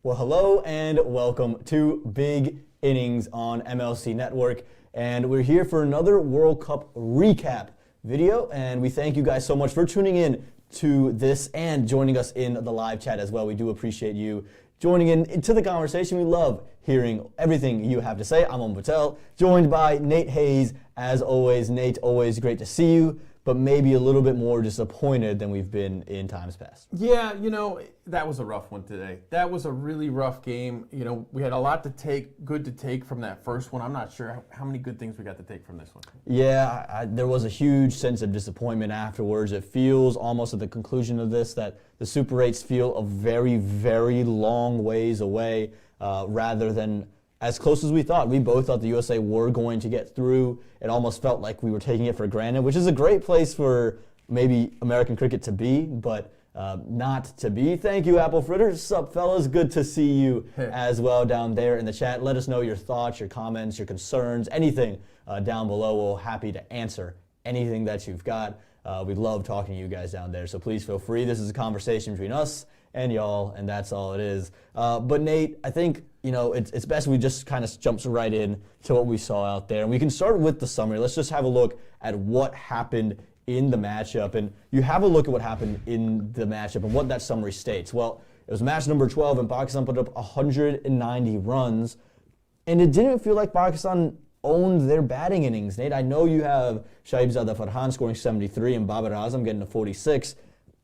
Well, hello and welcome to Big Innings on MLC Network. And we're here for another World Cup recap video. And we thank you guys so much for tuning in to this and joining us in the live chat as well. We do appreciate you joining in to the conversation. We love hearing everything you have to say. I'm Aaman Patel, joined by Nate Hayes. As always, Nate, always great to see you, but maybe a little bit more disappointed than we've been in times past. Yeah, that was a rough one today. That was a really rough game. We had a lot good to take from that first one. I'm not sure how many good things we got to take from this one. Yeah, there was a huge sense of disappointment afterwards. It feels almost at the conclusion of this that the Super 8s feel a very, very long ways away rather than as close as we thought. We both thought the USA were going to get through. It almost felt like we were taking it for granted, which is a great place for maybe American cricket to be, but not to be. Thank you, Apple Fritters. Sup, fellas? Good to see you as well down there in the chat. Let us know your thoughts, your comments, your concerns, anything down below. We're happy to answer anything that you've got. We love talking to you guys down there, so please feel free. This is a conversation between us and y'all, and that's all it is. But Nate, I think it's best we just kind of jumps right in to what we saw out there. And we can start with the summary. Let's just have a look at what happened in the matchup. And you have a look at what happened in the matchup and what that summary states. Well, it was match number 12, and Pakistan put up 190 runs. And it didn't feel like Pakistan owned their batting innings. Nate, I know you have Shahid Farhan scoring 73 and Babar Azam getting to 46.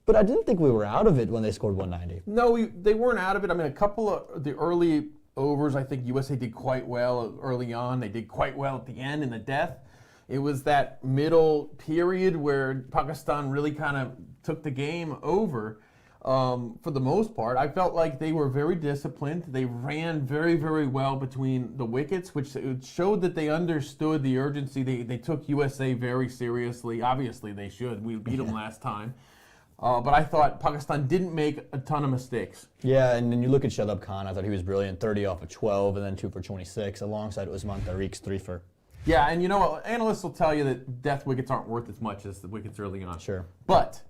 But I didn't think we were out of it when they scored 190. No, they weren't out of it. I mean, a couple of the early overs, I think USA did quite well early on. They did quite well at the end in the death. It was that middle period where Pakistan really kind of took the game over for the most part. I felt like they were very disciplined. They ran very, very well between the wickets, which showed that they understood the urgency. They took USA very seriously. Obviously, they should. We beat them last time. But I thought Pakistan didn't make a ton of mistakes. Yeah, and then you look at Shahid Khan. I thought he was brilliant, 30 off of 12 and then 2 for 26, alongside Usman Tariq's 3 for. Yeah, and analysts will tell you that death wickets aren't worth as much as the wickets early on. Sure. But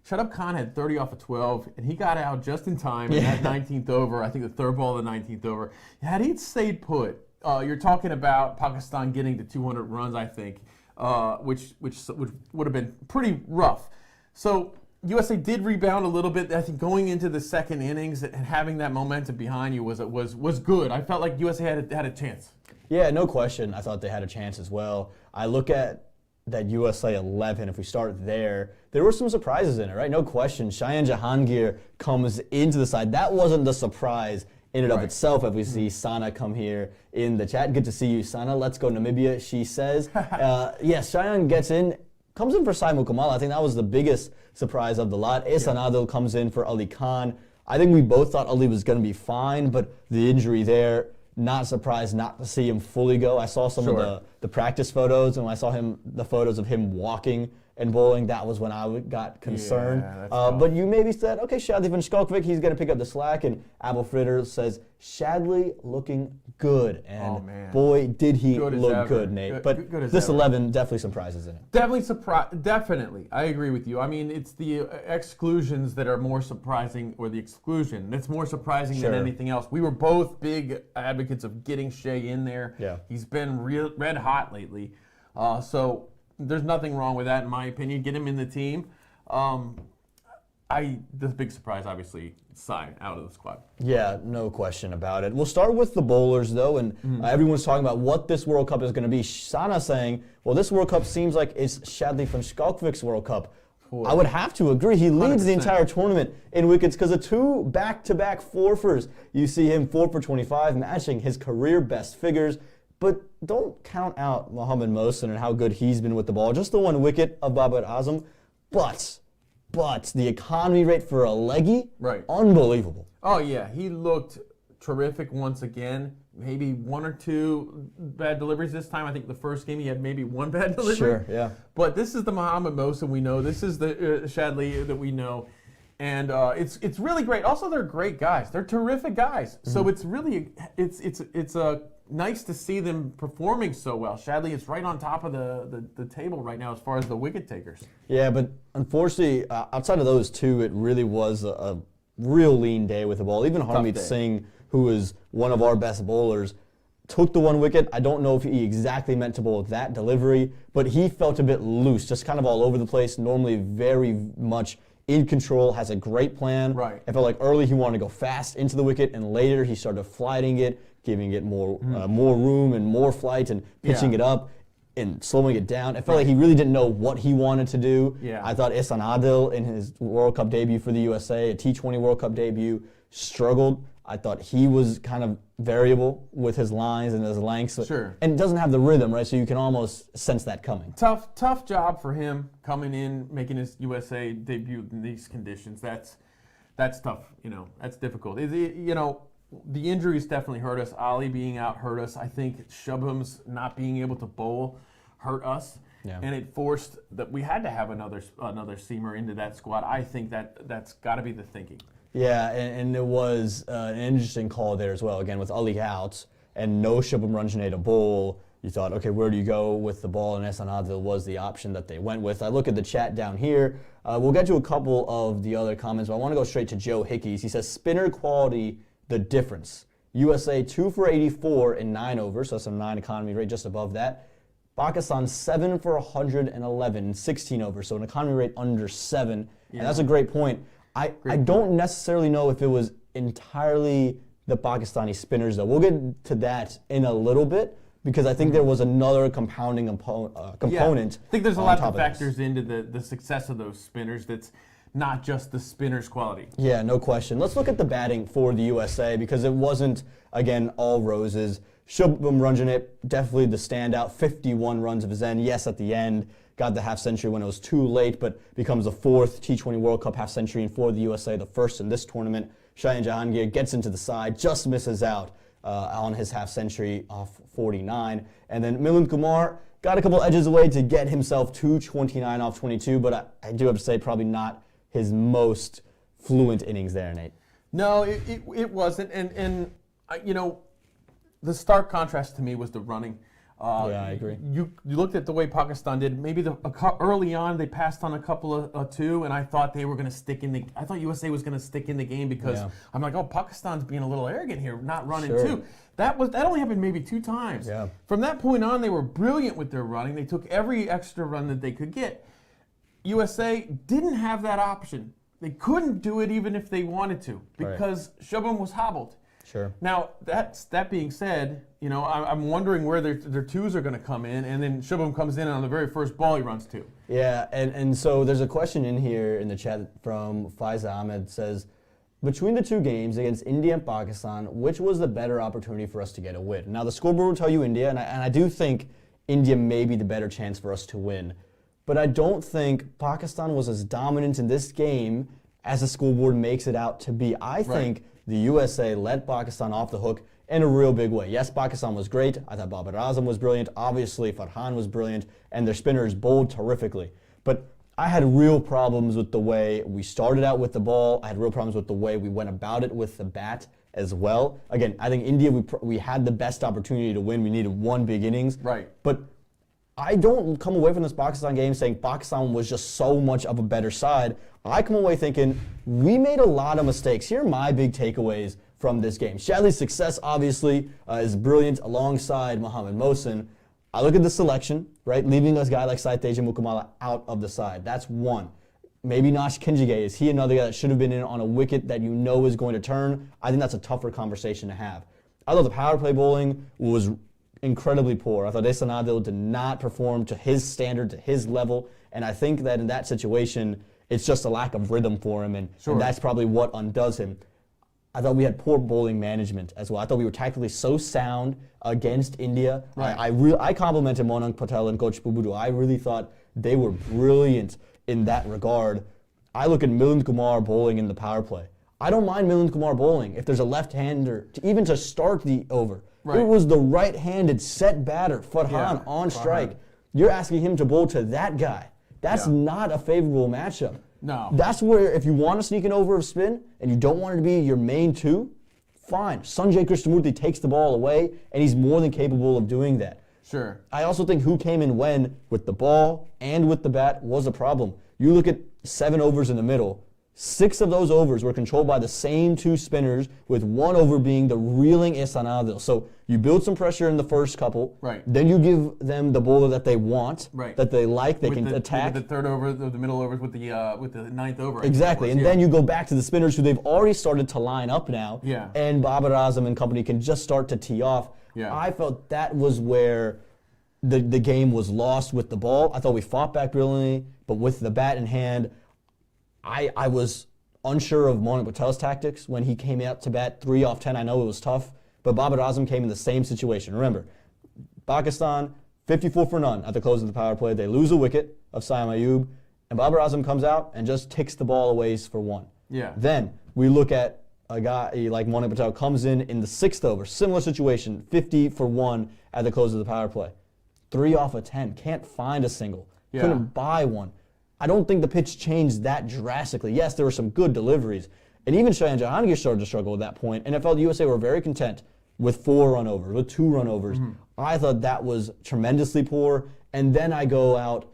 Shahid Khan had 30 off of 12, and he got out just in time in that 19th over, I think the third ball of the 19th over. Had he stayed put, you're talking about Pakistan getting to 200 runs, I think, which would have been pretty rough. So USA did rebound a little bit. I think going into the second innings and having that momentum behind you was good. I felt like USA had a chance. Yeah, no question. I thought they had a chance as well. I look at that USA 11. If we start there were some surprises in it, right? No question. Shayan Jahangir comes into the side. That wasn't the surprise in and of itself. If we see Sana come here in the chat. Good to see you, Sana. Let's go Namibia, she says. Yes, Shayan gets in. Comes in for Saimul Kamal. I think that was the biggest surprise of the lot. Ehsan Adil comes in for Ali Khan. I think we both thought Ali was going to be fine, but the injury there, not surprised not to see him fully go. I saw some of the practice photos, and when I saw the photos of him walking and bowling, that was when I got concerned. Yeah, but you maybe said, okay, Shadley van Schalkwijk, he's going to pick up the slack, and Apple Fritters says, Shadley looking good. And boy, did he look good, Nate. But this 11, definitely some prizes in it. Definitely. I agree with you. I mean, it's the exclusions that are more surprising, or the exclusion that's more surprising than anything else. We were both big advocates of getting Shea in there. Yeah. He's been red hot lately. So there's nothing wrong with that, in my opinion. Get him in the team. The big surprise, obviously, Sai out of the squad. Yeah, no question about it. We'll start with the bowlers, though, and everyone's talking about what this World Cup is going to be. Sana saying, well, this World Cup seems like it's Shadley van Schalkwijk's World Cup. I would have to agree. He leads 100%. The entire tournament in wickets because of 2 back-to-back fourfers. You see him 4 for 25, matching his career best figures. But don't count out Mohammad Mohsin and how good he's been with the ball. Just the 1 wicket of Babar Azam. But the economy rate for a leggy, unbelievable. Oh, yeah. He looked terrific once again. Maybe 1 or 2 bad deliveries this time. I think the first game he had maybe 1 bad delivery. Sure, yeah. But this is the Mohammad Mohsin we know. This is the Shadley that we know. And it's really great. Also, they're great guys. They're terrific guys. So it's really it's nice to see them performing so well. Shadley is right on top of the table right now as far as the wicket takers. Yeah, but unfortunately, outside of those 2, it really was a real lean day with the ball. Even Tough Harmeet day. Singh, who is one of our best bowlers, took the 1 wicket. I don't know if he exactly meant to bowl that delivery, but he felt a bit loose, just kind of all over the place. Normally very much in control, has a great plan. Right. I felt like early he wanted to go fast into the wicket, and later he started flighting it, giving it more room and more flight, and pitching it up and slowing it down. I felt like he really didn't know what he wanted to do. Yeah. I thought Ihsan Adil in his World Cup debut for the USA, a T20 World Cup debut, struggled. I thought he was kind of variable with his lines and his lengths. Sure. And doesn't have the rhythm, right? So you can almost sense that coming. Tough job for him coming in, making his USA debut in these conditions. That's tough. That's difficult. The injuries definitely hurt us. Ali being out hurt us. I think Shubham's not being able to bowl hurt us. Yeah. And it forced that we had to have another seamer into that squad. I think that's got to be the thinking. Yeah, and it was an interesting call there as well. Again, with Ali out and no Shubham Ranjane to bowl, you thought, okay, where do you go with the ball? And Ihsan Adil was the option that they went with. I look at the chat down here. We'll get to a couple of the other comments, but I want to go straight to Joe Hickeys. He says, spinner quality, the difference. USA 2 for 84 in 9 overs, so some 9 economy rate just above that. Pakistan 7 for 111 in 16 overs, so an economy rate under 7. Yeah. And that's a great point. I don't necessarily know if it was entirely the Pakistani spinners, though. We'll get to that in a little bit, because I think there was another compounding component. I think there's a on lot top of factors into the success of those spinners that's not just the spinner's quality. Yeah, no question. Let's look at the batting for the USA, because it wasn't, again, all roses. Shubham Ranjane, definitely the standout, 51 runs of his end. Yes, at the end, got the half century when it was too late, but becomes the 4th T20 World Cup half century for the USA, the first in this tournament. Shaheen Jahangir gets into the side, just misses out on his half century off 49. And then Milind Kumar got a couple edges away to get himself to 29 off 22, but I do have to say probably not his most fluent innings there, Nate. No, it wasn't. And the stark contrast to me was the running. Yeah, I agree. You looked at the way Pakistan did. Maybe early on they passed on a couple of two, and I thought they were going to stick in the. I thought USA was going to stick in the game because I'm like, oh, Pakistan's being a little arrogant here, not running two. That only happened maybe 2 times. Yeah. From that point on, they were brilliant with their running. They took every extra run that they could get. USA didn't have that option. They couldn't do it even if they wanted to because Shubham was hobbled. Sure. Now, that being said, I'm wondering where their twos are going to come in, and then Shubham comes in and on the very first ball he runs 2. Yeah, and so there's a question in here in the chat from Faiza Ahmed. Says, between the 2 games against India and Pakistan, which was the better opportunity for us to get a win? Now, the scoreboard will tell you India, and I do think India may be the better chance for us to win. But I don't think Pakistan was as dominant in this game as the scoreboard makes it out to be. I think the USA let Pakistan off the hook in a real big way. Yes, Pakistan was great. I thought Babar Azam was brilliant. Obviously, Farhan was brilliant. And their spinners bowled terrifically. But I had real problems with the way we started out with the ball. I had real problems with the way we went about it with the bat as well. Again, I think India, we had the best opportunity to win. We needed 1 big innings. Right. But I don't come away from this Pakistan game saying Pakistan was just so much of a better side. I come away thinking we made a lot of mistakes. Here are my big takeaways from this game. Shadley's success, obviously, is brilliant alongside Mohammad Mohsin. I look at the selection, right? Leaving a guy like Saiteja Mukamala out of the side. That's one. Maybe Nash Kinjige. Is he another guy that should have been in on a wicket that you know is going to turn? I think that's a tougher conversation to have. I thought the power play bowling was incredibly poor. I thought Ihsan Adil did not perform to his standard, to his level, and I think that in that situation, it's just a lack of rhythm for him, and that's probably what undoes him. I thought we had poor bowling management as well. I thought we were tactically so sound against India. Right. I complimented Monang Patel and Coach Bubudu. I really thought they were brilliant in that regard. I look at Milind Kumar bowling in the power play. I don't mind Milind Kumar bowling if there's a left-hander, even to start the over. Right. It was the right-handed set batter, Farhan, on strike. You're asking him to bowl to that guy. That's not a favorable matchup. No. That's where if you want to sneak an over of spin and you don't want it to be your main 2, fine. Sanjay Krishnamurthy takes the ball away, and he's more than capable of doing that. Sure. I also think who came in when with the ball and with the bat was a problem. You look at 7 overs in the middle, 6 of those overs were controlled by the same 2 spinners, with one over being the reeling Aaman Adil. So you build some pressure in the first couple. Right. Then you give them the bowler that they want, right. that they like, they can attack. With the third over, the middle overs, with the ninth over. Exactly. And then you go back to the spinners who they've already started to line up now. Yeah. And Babar Azam and company can just start to tee off. Yeah. I felt that was where the game was lost with the ball. I thought we fought back brilliantly, but with the bat in hand, I was unsure of Monik Patel's tactics when he came out to bat 3 off 10. I know it was tough, but Babar Azam came in the same situation. Remember, Pakistan, 54 for none at the close of the power play. They lose a wicket of Saim Ayub, and Babar Azam comes out and just ticks the ball away for 1. Yeah. Then we look at a guy like Monik Patel comes in the 6th over, similar situation, 50 for 1 at the close of the power play. 3 off of 10, can't find a single, couldn't buy one. I don't think the pitch changed that drastically. Yes, there were some good deliveries, and even Shahan Jahangir started to struggle at that point, and I felt the USA were very content with 4 run overs, with 2 run overs. I thought that was tremendously poor, and then I go out,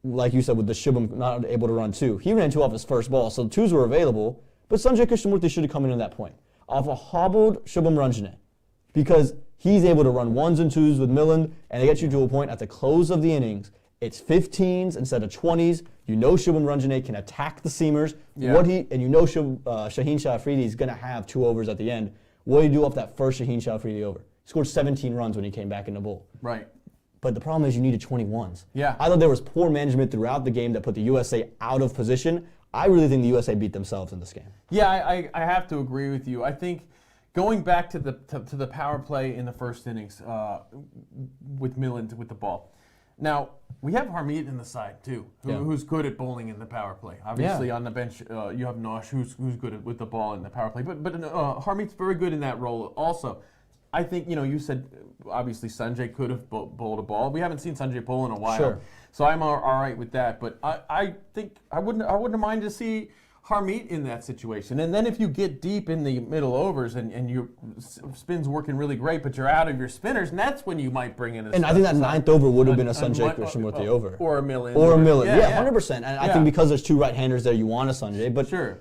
like you said, with the Shubham not able to run 2. He ran 2 off his first ball, so the 2s were available, but Sanjay Krishnamurthy should have come in at that point. Off a hobbled Shubham Ranjane, because he's able to run 1s and 2s with Milland, and they get you to a point at the close of the innings. It's 15s instead of 20s. You know Shubham Ranjane can attack the seamers. Yeah. And you know Shaheen Shah Afridi is going to have 2 overs at the end. What do you do off that first Shaheen Shah Afridi over? He scored 17 runs when he came back in the bowl. Right. But the problem is you needed 21s. Yeah. I thought there was poor management throughout the game that put the USA out of position. I really think the USA beat themselves in this game. Yeah, I have to agree with you. I think going back to the power play in the first innings with Milland with the ball. Now, we have Harmeet in the side, too, who's good at bowling in the power play. Obviously, on the bench, you have Nosh, who's good with the ball in the power play. But Harmeet's very good in that role also. I think, you said, obviously, Sanjay could have bowled a ball. We haven't seen Sanjay bowl in a while. Sure. So I'm all right with that. But I think I wouldn't mind to see Harmeet in that situation. And then if you get deep in the middle overs and your spin's working really great, but you're out of your spinners, and that's when you might bring in a... And I think that 9th over would have been a Sanjay Krishnamurthy over. Or a Milland. Or a Milland, yeah, 100%. And I think because there's 2 right-handers there, you want a Sanjay. But sure.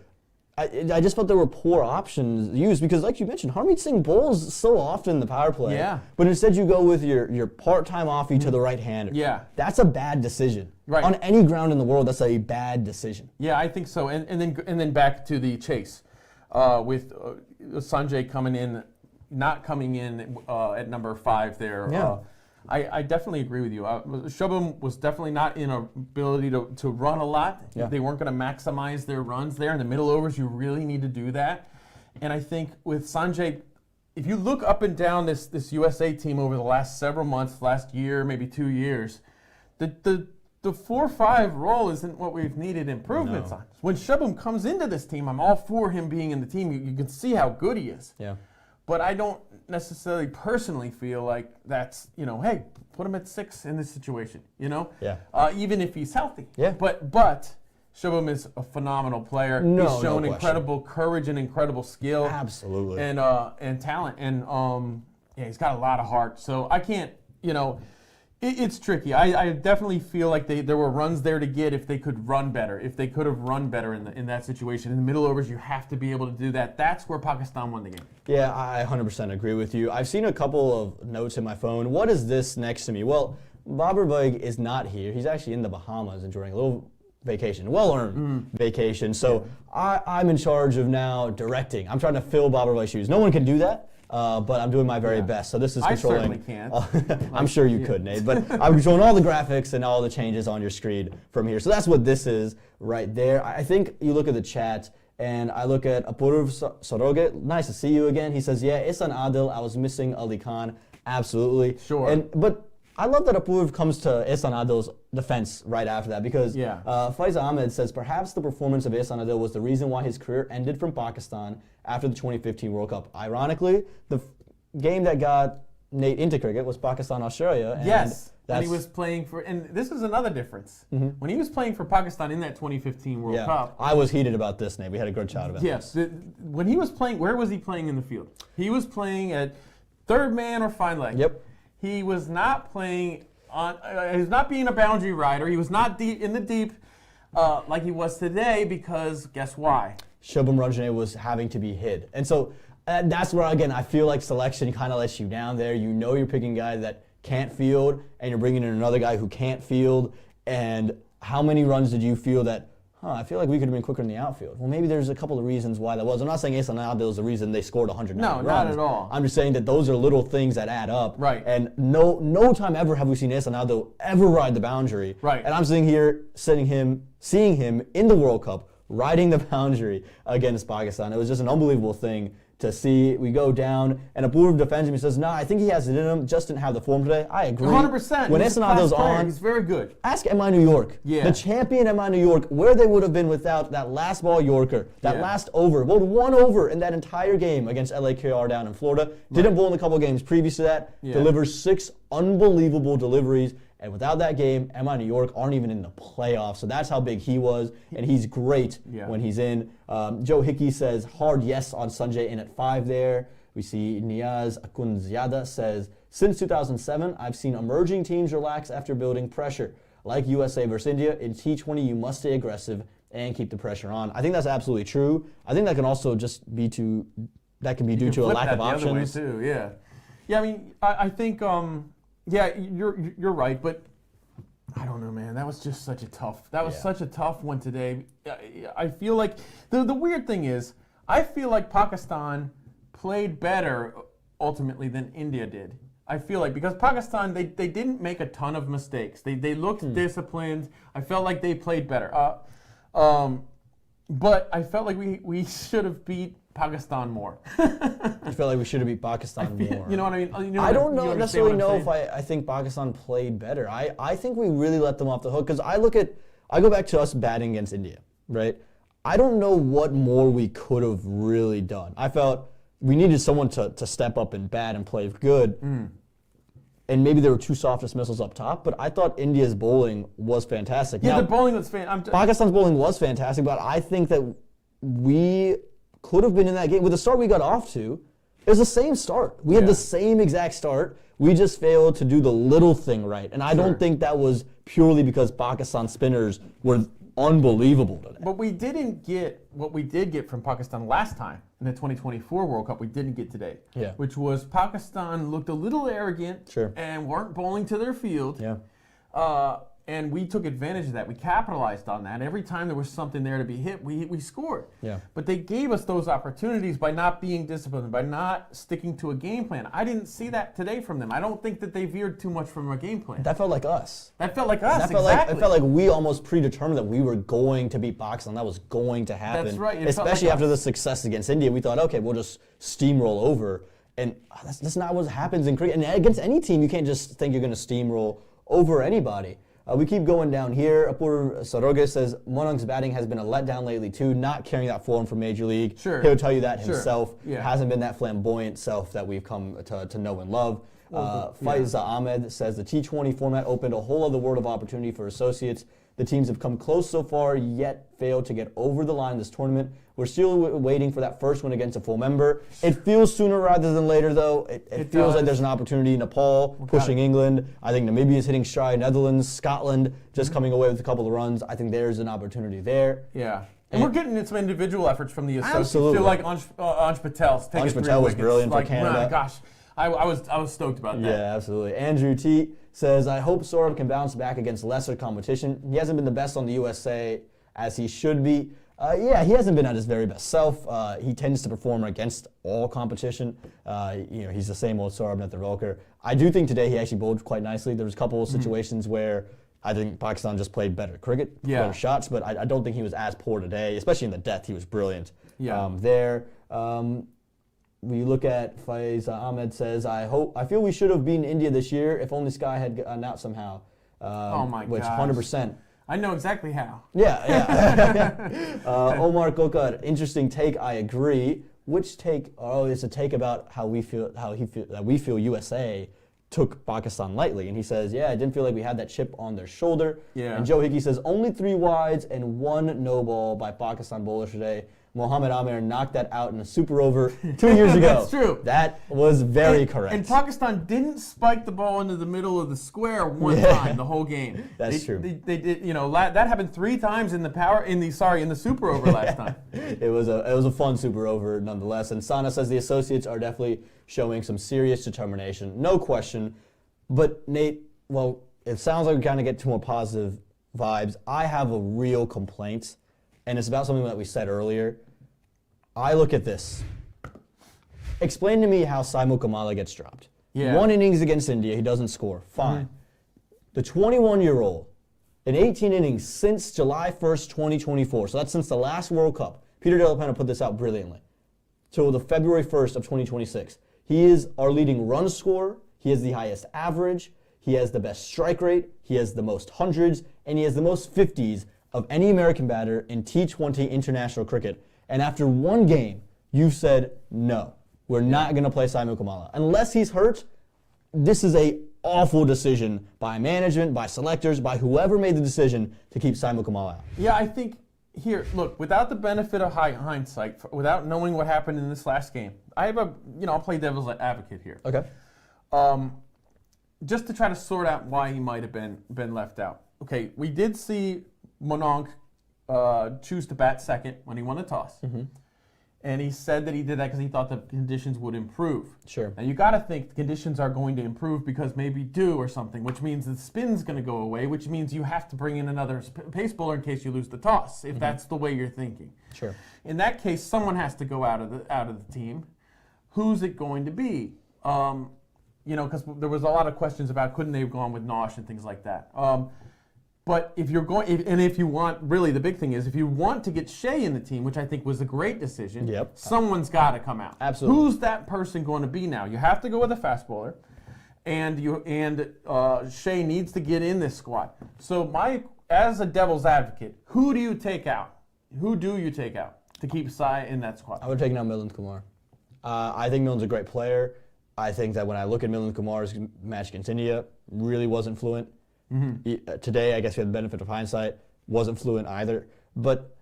I just felt there were poor options used because, like you mentioned, Harmeet Singh bowls so often in the power play. Yeah. But instead you go with your part-time offie to the right-hander. Yeah. That's a bad decision. Right. On any ground in the world, that's a bad decision. Yeah, I think so. And then back to the chase with Sanjay coming in, not coming in at number 5 there. Yeah. I definitely agree with you. Shubham was definitely not in ability to run a lot. Yeah. They weren't going to maximize their runs there. In the middle overs, you really need to do that. And I think with Sanjay, if you look up and down this USA team over the last several months, last year, maybe 2 years, the 4-5 role isn't what we've needed improvements on. When Shubham comes into this team, I'm all for him being in the team. You can see how good he is. Yeah. But I don't necessarily personally feel like that's, hey, put him at 6 in this situation, Yeah. even if he's healthy. Yeah. But Shubham is a phenomenal player. He's shown incredible courage and incredible skill. Absolutely. And talent. And he's got a lot of heart. So I can't, it's tricky. I definitely feel like there were runs there to get if they could run better, if they could have run better in that situation. In the middle overs, you have to be able to do that. That's where Pakistan won the game. Yeah, I 100% agree with you. I've seen a couple of notes in my phone. What is this next to me? Well, Babar Beg is not here. He's actually in the Bahamas enjoying a little vacation, well-earned vacation. So I'm in charge of now directing. I'm trying to fill Babar Beg's shoes. No one can do that. But I'm doing my very best. So this is controlling. I certainly can't. I'm sure you could, Nate. But I'm showing all the graphics and all the changes on your screen from here. So that's what this is right there. I think you look at the chat, and I look at Apurv Soroge. Nice to see you again. He says, yeah, Aaman Adil. I was missing Ali Khan. Absolutely. Sure. But I love that Apurv comes to Aaman Adil's defense right after that because Faiz Ahmed says perhaps the performance of Aaman Adil was the reason why his career ended from Pakistan after the 2015 World Cup. Ironically, the game that got Nate into cricket was Pakistan-Australia. Yes, and he was playing for, and this is another difference. When he was playing for Pakistan in that 2015 World Cup. I was heated about this, Nate. We had a good chat about this. Yes, when he was playing, where was he playing in the field? He was playing at third man or fine leg. Yep. He was not playing on, he was not being a boundary rider. He was not deep in the deep. like he was today, because guess why? Shubham Ranjane was having to be hid. And so that's where, again, I feel like selection kind of lets you down there. You know you're picking a guy that can't field, and you're bringing in another guy who can't field. And how many runs did you feel that, I feel like we could have been quicker in the outfield? Well, maybe there's a couple of reasons why that was. I'm not saying Aaman Nadal is the reason they scored 190 runs. No, not at all. I'm just saying that those are little things that add up. Right. And no time ever have we seen Aaman Nadal ever ride the boundary. Right. And I'm sitting here, seeing him in the World Cup, riding the boundary against Pakistan. It was just an unbelievable thing to see. We go down, and Apoorv defends him. He says, I think he has it in him, just didn't have the form today. I agree. 100%. When Aaman Nadal's on, he's very good. ask MI New York. Yeah. The champion MI New York, where they would have been without that last ball Yorker, that last over. Bowled one over in that entire game against LAKR down in Florida. Didn't bowl in a couple games previous to that. Delivers 6 unbelievable deliveries. And without that game, MI New York aren't even in the playoffs. So that's how big he was, and he's great when he's in. Joe Hickey says, hard yes on Sanjay in at 5 there. We see Niaz Akunzyada says, since 2007, I've seen emerging teams relax after building pressure. Like USA versus India, in T20 you must stay aggressive and keep the pressure on. I think that's absolutely true. I think that can also just be due to a lack of options. The other way too, yeah. I mean, I think, you're right, but I don't know, man. That was just such a tough one today. I feel like the weird thing is, I feel like Pakistan played better ultimately than India did. I feel like, because Pakistan, they didn't make a ton of mistakes. They looked disciplined. I felt like they played better. But I felt like we should have beat Pakistan more. I feel like we should have beat Pakistan more. You know what I mean? I don't necessarily know if I think Pakistan played better. I think we really let them off the hook, because I go back to us batting against India, right? I don't know what more we could have really done. I felt we needed someone to step up and bat and play good. And maybe there were 2 soft dismissals up top, but I thought India's bowling was fantastic. Yeah, now, the bowling was fantastic. Pakistan's bowling was fantastic, but I think that we could have been in that game. With the start we got off to, it was the same start. We had the same exact start. We just failed to do the little thing right. And I don't think that was purely because Pakistan spinners were unbelievable today. But we didn't get what we did get from Pakistan last time in the 2024 World Cup. We didn't get today. Yeah. Which was Pakistan looked a little arrogant and weren't bowling to their field. Yeah. And we took advantage of that. We capitalized on that. Every time there was something there to be hit, we scored. Yeah. But they gave us those opportunities by not being disciplined, by not sticking to a game plan. I didn't see that today from them. I don't think that they veered too much from a game plan. That felt like us. That felt like us, It felt like we almost predetermined that we were going to beat Pakistan. That was going to happen. That's right. Especially after the success against India, we thought, okay, we'll just steamroll over. And that's not what happens in cricket. And against any team, you can't just think you're going to steamroll over anybody. We keep going down here. Apoorv Saroge says, Monang's batting has been a letdown lately too, not carrying that form from Major League. Sure. He'll tell you that himself. Yeah. Hasn't been that flamboyant self that we've come to know and love. Faiza Ahmed says, the T20 format opened a whole other world of opportunity for associates. The teams have come close so far, yet failed to get over the line in this tournament. We're still waiting for that first win against a full member. It feels sooner rather than later, though. It feels like there's an opportunity. Nepal pushing England. I think Namibia is hitting stride. Netherlands, Scotland just coming away with a couple of runs. I think there's an opportunity there. Yeah. And we're getting some individual efforts from the associates. Absolutely. Feel like Anj Patel. Anj Patel was brilliant for Canada. My gosh, I was stoked about that. Yeah, absolutely. Andrew T says, I hope Saurabh can bounce back against lesser competition. He hasn't been the best on the USA as he should be. He hasn't been at his very best self. He tends to perform against all competition. He's the same old Saurabh Netravalkar. I do think today he actually bowled quite nicely. There was a couple of situations where I think Pakistan just played better cricket, better shots, but I don't think he was as poor today, especially in the death. He was brilliant there. We look at Faiz Ahmed says, I feel we should have beaten India this year if only Sky had gotten out somehow. Oh my Which gosh. 100%. I know exactly how. Yeah. Omar Kokar, interesting take. I agree. Which take? Oh, it's a take about how we feel USA took Pakistan lightly, and he says, yeah, I didn't feel like we had that chip on their shoulder. Yeah. And Joe Hickey says only 3 wides and 1 no ball by Pakistan bowlers today. Mohamed Amir knocked that out in a super over 2 years ago. That's true. That was very correct. And Pakistan didn't spike the ball into the middle of the square one time the whole game. That's true. They did, that happened 3 times in the super over last time. It was a fun super over nonetheless. And Sana says the associates are definitely showing some serious determination, no question. But Nate, well, it sounds like we kind of get to more positive vibes. I have a real complaint, and it's about something that we said earlier. I look at this. Explain to me how Saimul Kamala gets dropped. Yeah. 1 innings against India, he doesn't score. Fine. The 21-year-old, in 18 innings since July 1st, 2024, so that's since the last World Cup. Peter De La Pena put this out brilliantly. Till the February 1st of 2026. He is our leading run scorer. He has the highest average. He has the best strike rate. He has the most hundreds. And he has the most 50s of any American batter in T20 international cricket. And after 1 game, you said, no, we're not going to play Saimul Kamala. Unless he's hurt, this is a awful decision by management, by selectors, by whoever made the decision to keep Saimul Kamala out. Yeah, I think here, look, without the benefit of hindsight, without knowing what happened in this last game, I'll play devil's advocate here. Okay. Just to try to sort out why he might have been left out. Okay, we did see Mononk choose to bat second when he won the toss. And he said that he did that because he thought the conditions would improve. Sure. Now you got to think the conditions are going to improve because maybe dew or something, which means the spin's going to go away, which means you have to bring in another pace bowler in case you lose the toss, if that's the way you're thinking. Sure. In that case, someone has to go out of the team. Who's it going to be? Because there was a lot of questions about couldn't they have gone with Nosh and things like that. But if you want, really the big thing is, if you want to get Shea in the team, which I think was a great decision, someone's got to come out. Absolutely. Who's that person going to be now? You have to go with a fast bowler, and Shea needs to get in this squad. So as a devil's advocate, who do you take out? Who do you take out to keep Sai in that squad? I would take out Milind Kumar. I think Milin's a great player. I think that when I look at Milind Kumar's match against India, really wasn't fluent. Today, I guess we have the benefit of hindsight, wasn't fluent either. But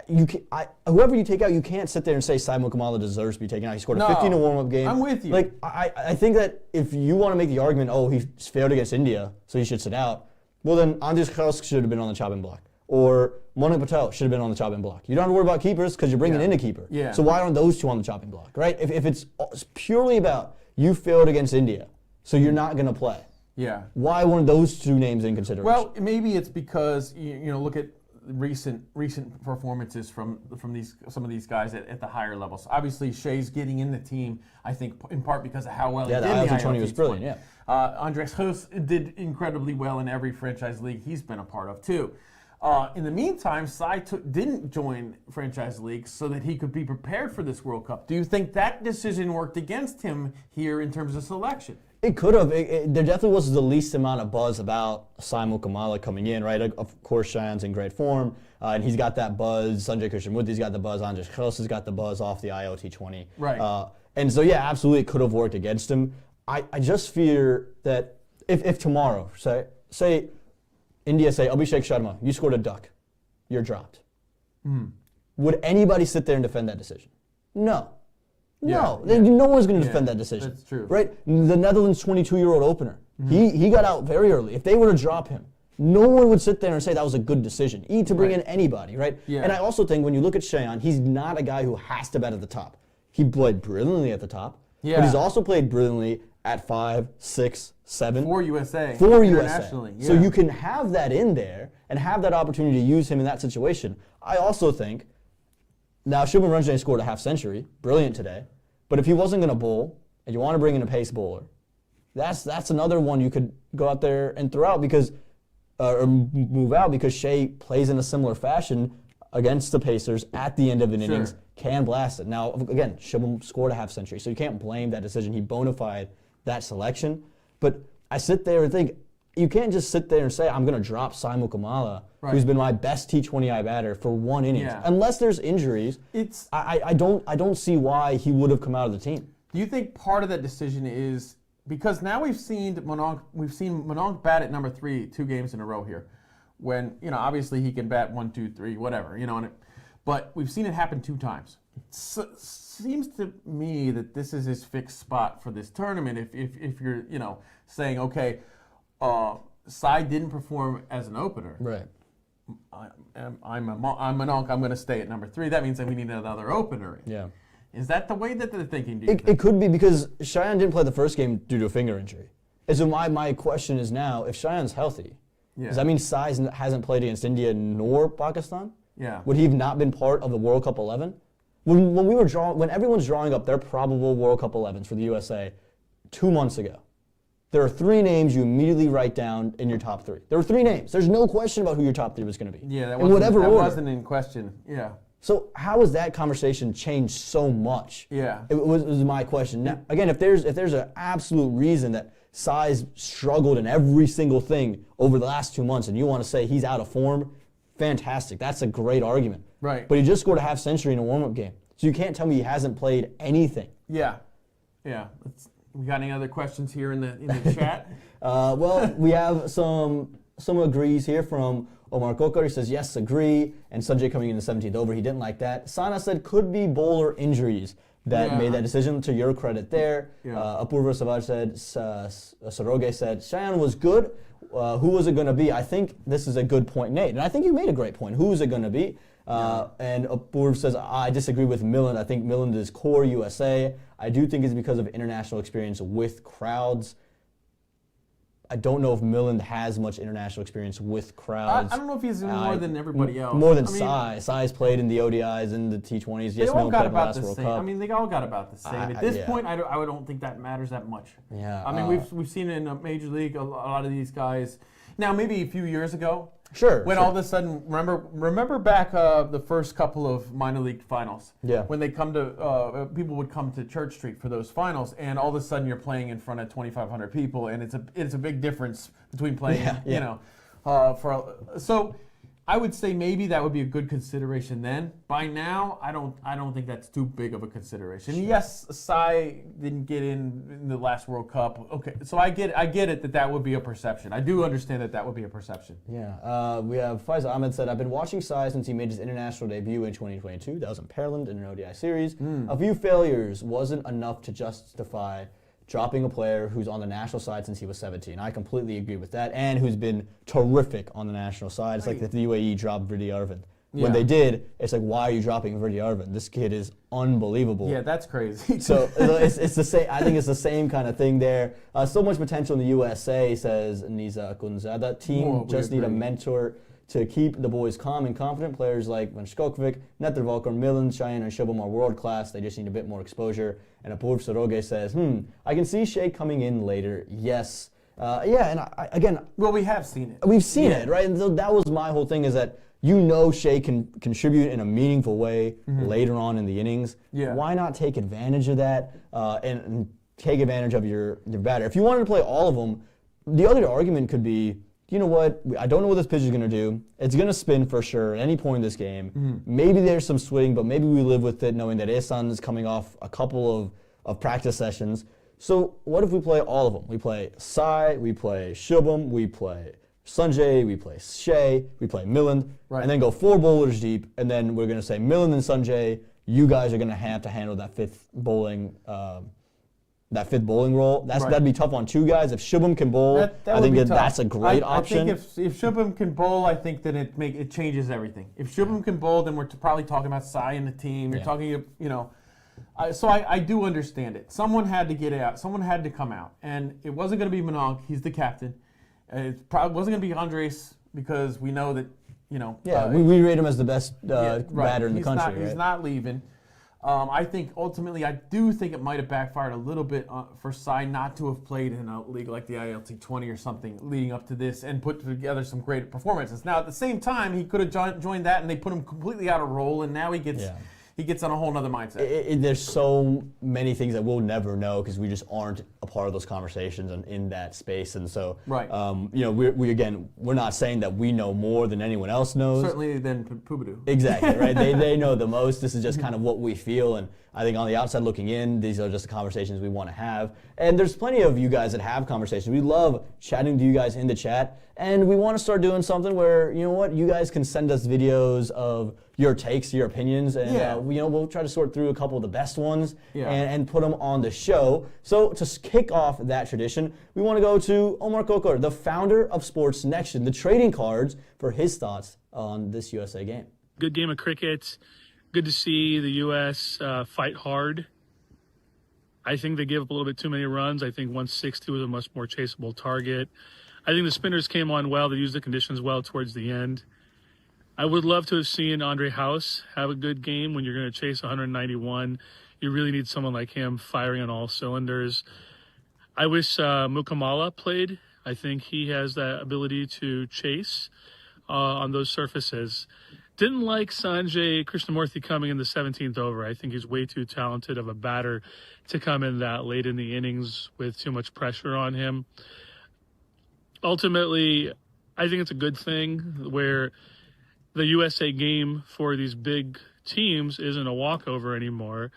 whoever you take out, you can't sit there and say Saimul Kamala deserves to be taken out. He scored a 50 in a warm-up game. I'm with you. Like, I think that if you want to make the argument, he failed against India, so he should sit out, well then Andres Kraus should have been on the chopping block. Or Monik Patel should have been on the chopping block. You don't have to worry about keepers because you're bringing in a keeper. Yeah. So why aren't those two on the chopping block, right? If it's purely about you failed against India, so you're not going to play. Yeah. Why weren't those 2 names in consideration? Well, maybe it's because look at recent performances from some of these guys at the higher levels. Obviously, Shea's getting in the team, I think, in part because of how well he did in the IoT was brilliant. Yeah. Andres Hoos did incredibly well in every franchise league he's been a part of too. In the meantime, Sai didn't join franchise leagues so that he could be prepared for this World Cup. Do you think that decision worked against him here in terms of selection? It could have. There definitely was the least amount of buzz about Saimul Kamala coming in, right? Of course, Cheyenne's in great form, and he's got that buzz. Sanjay Krishnamurthy's got the buzz. Andres Kraus has got the buzz off the IoT20. Right. And so, yeah, absolutely, it could have worked against him. I just fear that if tomorrow, say India say, Abhishek Sharma, you scored a duck, you're dropped. Would anybody sit there and defend that decision? No. No, no one's going to defend that decision. That's true. Right? The Netherlands 22-year-old opener, he got out very early. If they were to drop him, no one would sit there and say that was a good decision, to bring in anybody, right? Yeah. And I also think when you look at Cheyenne, he's not a guy who has to bat at the top. He played brilliantly at the top, but he's also played brilliantly at 5, 6, 7. For USA. Internationally. Yeah. So you can have that in there and have that opportunity to use him in that situation. I also think, now Shubman Ranjane scored a half century, brilliant today, but if he wasn't going to bowl and you want to bring in a pace bowler, that's another one you could go out there and throw out because, or move out because Shea plays in a similar fashion against the Pacers at the end of an innings, can blast it. Now, again, Shubman scored a half century, so you can't blame that decision. He bona fide that selection. But I sit there and think, you can't just sit there and say, I'm going to drop Saimul Kamala, who's been my best T20I batter for 1 inning. Unless there's injuries, I don't see why he would have come out of the team. Do you think part of that decision is because now we've seen Mononk bat at number 3 2 games in a row here, when obviously he can bat 1, 2, 3, whatever, But we've seen it happen 2 times. Seems to me that this is his fixed spot for this tournament. If you're saying, okay, Sai didn't perform as an opener. Right. I'm Mononk. I'm going to stay at number 3. That means that we need another opener. Yeah. Is that the way that they're thinking? It could be because Cheyenne didn't play the first game due to a finger injury. And so my question is now, if Cheyenne's healthy, does that mean Sai hasn't played against India nor Pakistan? Yeah. Would he have not been part of the World Cup 11? When everyone's drawing up their probable World Cup 11s for the USA 2 months ago, there are 3 names you immediately write down in your top 3. There were 3 names. There's no question about who your top 3 was going to be. Yeah, that wasn't in question. Yeah. So how has that conversation changed so much? Yeah. It was my question. Now, again, if there's an absolute reason that Sai's struggled in every single thing over the last 2 months and you want to say he's out of form, fantastic. That's a great argument. Right. But he just scored a half century in a warm-up game. So you can't tell me he hasn't played anything. Yeah. Yeah. We got any other questions here in the chat? Well, we have some agrees here from Omar Kokar. He says, yes, agree. And Sanjay coming in the 17th over, he didn't like that. Sana said, could be bowler injuries that made that decision. To your credit there. Yeah. Apurva Savage said, Saroge said, Cheyenne was good. Who was it going to be? I think this is a good point, Nate. And I think you made a great point. Who is it going to be? And Apurva says, I disagree with Milland. I think Milland is core USA. I do think it's because of international experience with crowds. I don't know if Milland has much international experience with crowds. I don't know if he's more than everybody else. More than Sai. Sai's played in the ODIs and the T20s. Yes, Milland played in the last World Cup. I mean, they all got about the same. At this point, I don't think that matters that much. Yeah. I mean, we've seen it in a major league, a lot of these guys. Now, maybe a few years ago. Sure. When all of a sudden, remember back the first couple of minor league finals. Yeah. When they come to, people would come to Church Street for those finals, and all of a sudden you're playing in front of 2,500 people, and it's a big difference between playing, so I would say maybe that would be a good consideration then. By now, I don't think that's too big of a consideration. Sure. Yes, Sai didn't get in the last World Cup. Okay, so I get it that would be a perception. I do understand that would be a perception. Yeah, we have Faisal Ahmed said, I've been watching Sai since he made his international debut in 2022. That was in Pearland in an ODI series. A few failures wasn't enough to justify dropping a player who's on the national side since he was 17. I completely agree with that, and who's been terrific on the national side. It's like if the UAE dropped Vridi Arvind. Yeah. When they did, it's like, why are you dropping Vridi Arvind? This kid is unbelievable. Yeah, that's crazy. So it's the same. I think it's the same kind of thing there. So much potential in the USA, says Niza Kunza. That team just need a mentor to keep the boys calm and confident. Players like Van Skokovic, Nether Volker, Milland, Cheyenne, and Shubham are world class. They just need a bit more exposure. And Apurv Saroge says, I can see Shea coming in later. Yes. Again. Well, we have seen it. We've seen it, right? And so that was my whole thing, is that Shea can contribute in a meaningful way later on in the innings. Yeah. Why not take advantage of that and take advantage of your batter? If you wanted to play all of them, the other argument could be, you know what, I don't know what this pitch is going to do. It's going to spin for sure at any point in this game. Maybe there's some swing, but maybe we live with it knowing that Ihsan is coming off a couple of practice sessions. So what if we play all of them? We play Sai, we play Shubham, we play Sanjay, we play Shea, we play Milland, and then go 4 bowlers deep, and then we're going to say Milland and Sanjay, you guys are going to have to handle that fifth bowling role. That'd be tough on 2 guys. If Shubham can bowl, I think that's a great option. I think if Shubham can bowl, I think that it changes everything. If Shubham can bowl, then we're probably talking about Sai and the team. You're talking, so I do understand it. Someone had to get out. Someone had to come out, and it wasn't going to be Mononk. He's the captain. It probably wasn't going to be Andres, because we know that, we rate him as the best batter in the country. He's not leaving. I think ultimately, I do think it might have backfired a little bit for Sai not to have played in a league like the ILT20 or something leading up to this and put together some great performances. Now, at the same time, he could have joined that, and they put him completely out of role, and now he gets on a whole nother mindset. There's so many things that we'll never know because we just aren't a part of those conversations and in that space. And so, we're not saying that we know more than anyone else knows. Certainly than Pubudu. Exactly, right? They know the most. This is just kind of what we feel. And I think on the outside looking in, these are just the conversations we want to have. And there's plenty of you guys that have conversations. We love chatting to you guys in the chat. And we want to start doing something where, you know what, you guys can send us videos of your takes, your opinions, and Yeah. we'll try to sort through a couple of the best ones Yeah. and put them on the show. So to kick off that tradition, we want to go to Omar Kokor, the founder of Sports Next, the trading cards, for his thoughts on this USA game. Good game of cricket. Good to see the U.S. Fight hard. I think they gave up a little bit too many runs. I think 160 was a much more chaseable target. I think the spinners came on well. They used the conditions well towards the end. I would love to have seen Andre House have a good game. When you're going to chase 191, you really need someone like him firing on all cylinders. I wish Mukamala played. I think he has that ability to chase on those surfaces. Didn't like Sanjay Krishnamurthy coming in the 17th over. I think he's way too talented of a batter to come in that late in the innings with too much pressure on him. Ultimately, I think it's a good thing where the USA game for these big teams isn't a walkover anymore.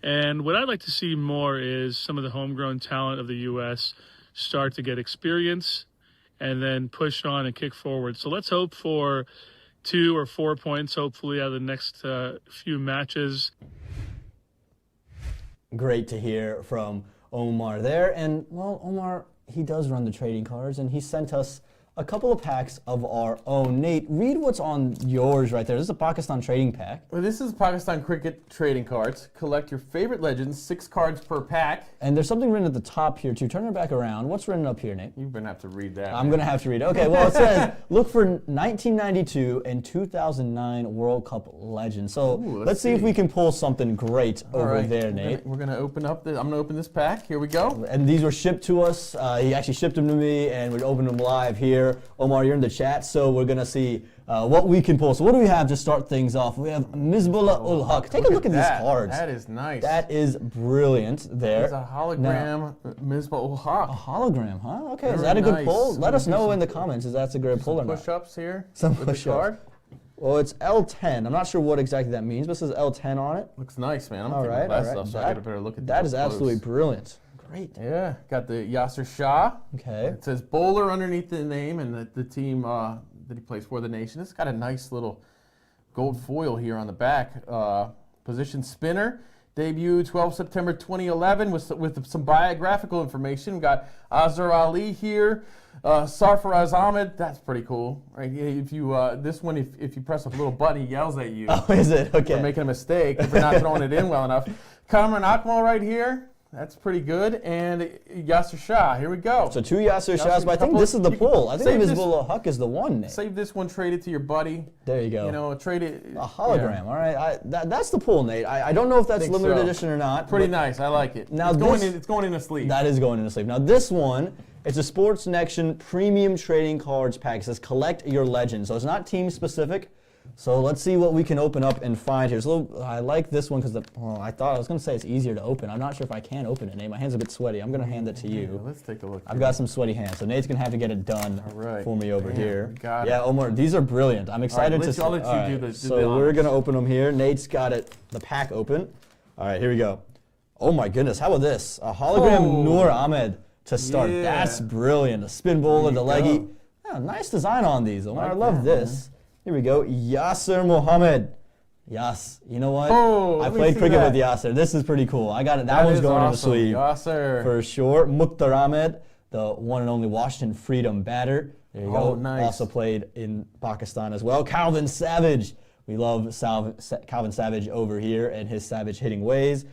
And what I'd like to see more is some of the homegrown talent of the U.S. start to get experience and then push on and kick forward. So let's hope for 2 or 4 points, hopefully, out of the next few matches. Great to hear from Omar there. And, well, Omar, he does run the trading cards, and he sent us a couple of packs of our own. Nate, read what's on yours right there. This is a Pakistan trading pack. Well, this is Pakistan cricket trading cards. Collect your favorite legends, 6 cards per pack. And there's something written at the top here, too. Turn it back around. What's written up here, Nate? You're going to have to read that. I'm going to have to read it. Okay, well, it says, look for 1992 and 2009 World Cup legends. So let's see if we can pull something great over there, Nate. We're going to open up I'm going to open this pack. Here we go. And these were shipped to us. He actually shipped them to me, and we opened them live here. Omar, you're in the chat, so we're going to see what we can pull. So what do we have to start things off? We have Mizbullah ul Haq. Take a look at these cards. That is nice. That is brilliant there. It's a hologram Mizbullah ul Haq. A hologram, huh? Okay, is Very that a good nice. pull? Let us know in the comments if that's a great pull or not. Push-ups here. Some with the push-ups. card. Well, it's L10. I'm not sure what exactly that means, but it says L10 on it. Looks nice, man. I'm All taking right, my all glasses right. off, so I get a better look at That is up close. absolutely brilliant. Great. Yeah, got the Yasser Shah. Okay. It says bowler underneath the name and the team that he plays for, the nation. It's got a nice little gold foil here on the back. Position spinner. Debut 12 September 2011 with some biographical information. We've got Azhar Ali here. Sarfaraz Ahmed. That's pretty cool. Right? If you this one, if you press a little button, he yells at you. Oh, is it? Okay. For making a mistake if you're not throwing it in well enough. Kamran Akmal right here. That's pretty good. And Yasser Shah. Here we go. So 2 Yasser Shahs, but I think this is the pull. I think Mizbullah Haq is the one, Nate. Save this one, trade it to your buddy. There you go. You know, trade it. A hologram. Yeah. All right. That's the pull, Nate. I don't know if that's limited edition or not. Pretty nice. I like it. Now it's going in a sleeve. That is going in a sleeve. Now this one, it's a Sports Next premium trading cards pack. It says collect your legends. So it's not team specific. So let's see what we can open up and find here. So I like this one because I thought I was going to say it's easier to open. I'm not sure if I can open it, Nate. My hand's a bit sweaty. I'm going to hand it to you. Yeah, let's take a look. I've got some sweaty hands, so Nate's going to have to get it done for me over here. Got it. Yeah, Omar, these are brilliant. I'm excited to see. I'll let you do the So we're going to open them here. Nate's got the pack open. All right, here we go. Oh my goodness, how about this? A hologram Noor Ahmed to start. Yeah. That's brilliant. A spin bowler, the leggy. Yeah, nice design on these, Omar. I love this. Here we go. Yasser Mohammed. Yes. You know what? I played cricket with Yasser. This is pretty cool. I got it. That one's going in the sleeve. Yasser. For sure. Mukhtar Ahmed, the one and only Washington Freedom batter. There you go. Nice. Also played in Pakistan as well. Calvin Savage. We love Calvin Savage over here and his savage hitting ways.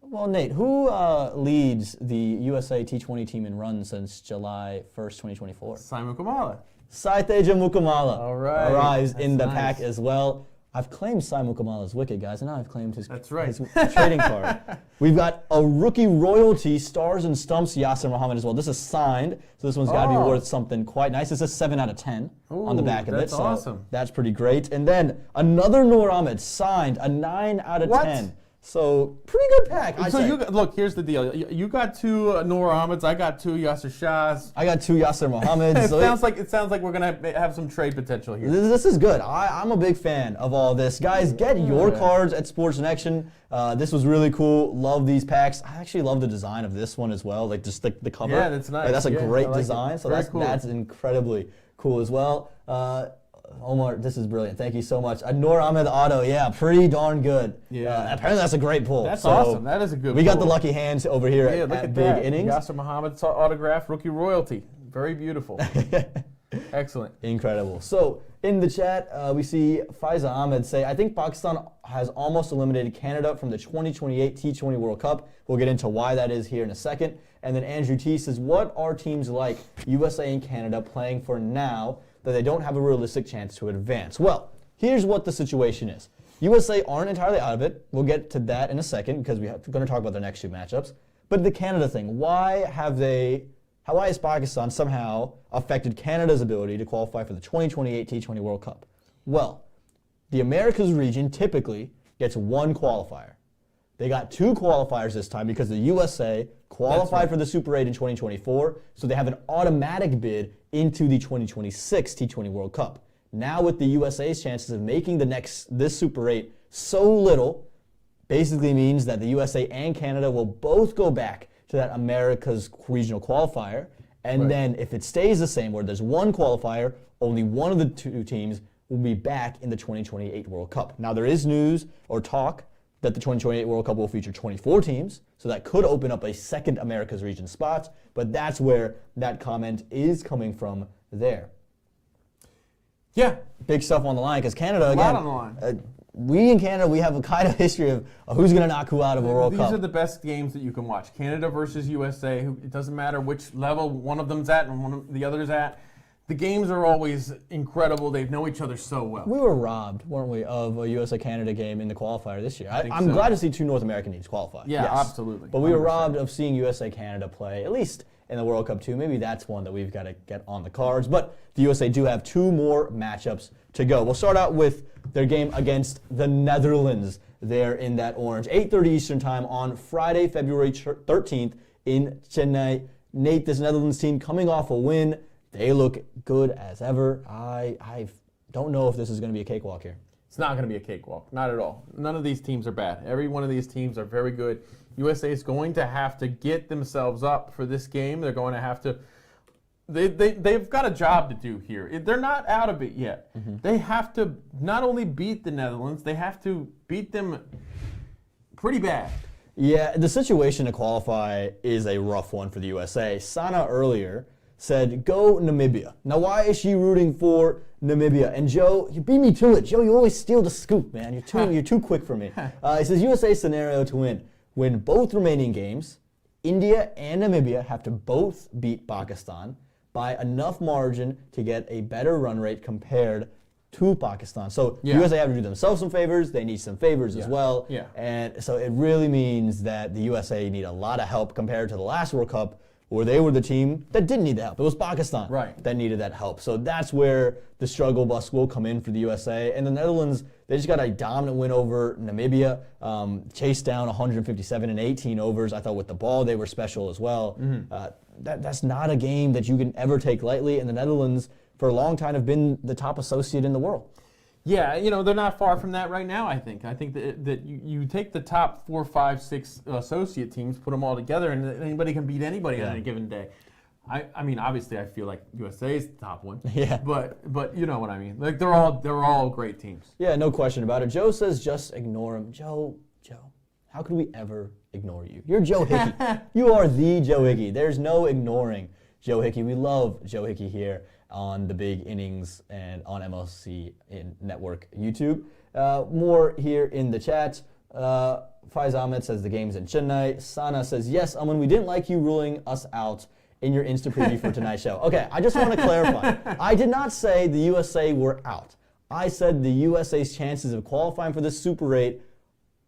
Well, Nate, who leads the USA T20 team in runs since July 1st, 2024? Simon Kamala. Saiteja Mukamala arrives in the That's pack nice. as well. I've claimed Simon Mukamala's wicket, guys, and now I've claimed his That's trading card. We've got a rookie royalty Stars and Stumps Yasser Mohammed as well. This is signed, so this one's got to be worth something quite nice. It's a 7 out of 10 on the back of it. That's So awesome. that's pretty great. And then another Noor Ahmed signed, a 9 out of 10. So pretty good pack. I'd say. Look, here's the deal. You got 2 Noor Ahmeds. I got 2 Yasser Shahs. I got 2 Yasser Mohammeds. It sounds like we're gonna have some trade potential here. This is good. I'm a big fan of all this. Guys, get your cards at Sports Connection. This was really cool. Love these packs. I actually love the design of this one as well. Like just the cover. Yeah, that's nice. Like, that's a Yeah, great I like design. it. So Very that's cool. incredibly cool as well. Omar, this is brilliant. Thank you so much. Noor Ahmed Auto, yeah, pretty darn good. Yeah. Apparently that's a great pull. That's So awesome. That is a good We got pull. the lucky hands over here Yeah, at look at Big that. Innings. Yasser Muhammad's autograph, rookie royalty. Very beautiful. Excellent. Incredible. So in the chat, we see Faiza Ahmed say, I think Pakistan has almost eliminated Canada from the 2028 T20 World Cup. We'll get into why that is here in a second. And then Andrew T says, what are teams like USA and Canada playing for now that they don't have a realistic chance to advance? Well, here's what the situation is. USA aren't entirely out of it. We'll get to that in a second because we're going to talk about their next two matchups. But the Canada thing, why has Pakistan somehow affected Canada's ability to qualify for the 2028 T20 World Cup? Well, the Americas region typically gets one qualifier. They got two qualifiers this time because the USA qualified for the Super 8 in 2024, so they have an automatic bid into the 2026 T20 World Cup. Now with the USA's chances of making this Super 8 so little, basically means that the USA and Canada will both go back to that America's regional qualifier, and then if it stays the same, where there's one qualifier, only one of the two teams will be back in the 2028 World Cup. Now there is news or talk that the 2028 World Cup will feature 24 teams, so that could open up a second America's region spot, but that's where that comment is coming from there. Yeah. Big stuff on the line, because Canada, again, A lot on the line. We in Canada, we have a kind of history of who's going to knock who out of a World Cup. These are the best games that you can watch. Canada versus USA. It doesn't matter which level one of them's at and one of the other's at. The games are always incredible. They know each other so well. We were robbed, weren't we, of a USA-Canada game in the qualifier this year. I'm so. glad to see two North American teams qualify. Yeah, yes. absolutely. But we were 100%. robbed of seeing USA-Canada play, at least in the World Cup too. Maybe that's one that we've got to get on the cards. But the USA do have two more matchups to go. We'll start out with their game against the Netherlands there in that orange. 8:30 Eastern Time on Friday, February 13th in Chennai. Nate, this Netherlands team coming off a win. They look good as ever. I don't know if this is going to be a cakewalk here. It's not going to be a cakewalk. Not at all. None of these teams are bad. Every one of these teams are very good. USA is going to have to get themselves up for this game. They're going to have to. They've got a job to do here. They're not out of it yet. Mm-hmm. They have to not only beat the Netherlands, they have to beat them pretty bad. Yeah, the situation to qualify is a rough one for the USA. Sana earlier said, go Namibia. Now, why is she rooting for Namibia? And Joe, you beat me to it. Joe, you always steal the scoop, man. You're too quick for me. It says USA scenario to win both remaining games. India and Namibia have to both beat Pakistan by enough margin to get a better run rate compared to Pakistan. So USA have to do themselves some favors. They need some favors as well. Yeah. And so it really means that the USA need a lot of help compared to the last World Cup, where they were the team that didn't need the help. It was Pakistan that needed that help. So that's where the struggle bus will come in for the USA. And the Netherlands, they just got a dominant win over Namibia, chased down 157 in 18 overs. I thought with the ball they were special as well. Mm-hmm. That's not a game that you can ever take lightly. And the Netherlands, for a long time, have been the top associate in the world. Yeah, they're not far from that right now, I think. I think that you take the top 4, 5, 6 associate teams, put them all together, and anybody can beat anybody on a given day. I mean, obviously, I feel like USA is the top one. Yeah. But you know what I mean. Like they're all great teams. Yeah, no question about it. Joe says just ignore him. Joe, how could we ever ignore you? You're Joe Hickey. You are the Joe Hickey. There's no ignoring Joe Hickey. We love Joe Hickey here on the Big Innings and on MLC in Network YouTube. More here in the chat. Faiz Ahmed says the game's in Chennai. Sana says, yes, Aaman, we didn't like you ruling us out in your Insta preview for tonight's show. Okay, I just want to clarify. I did not say the USA were out. I said the USA's chances of qualifying for the Super 8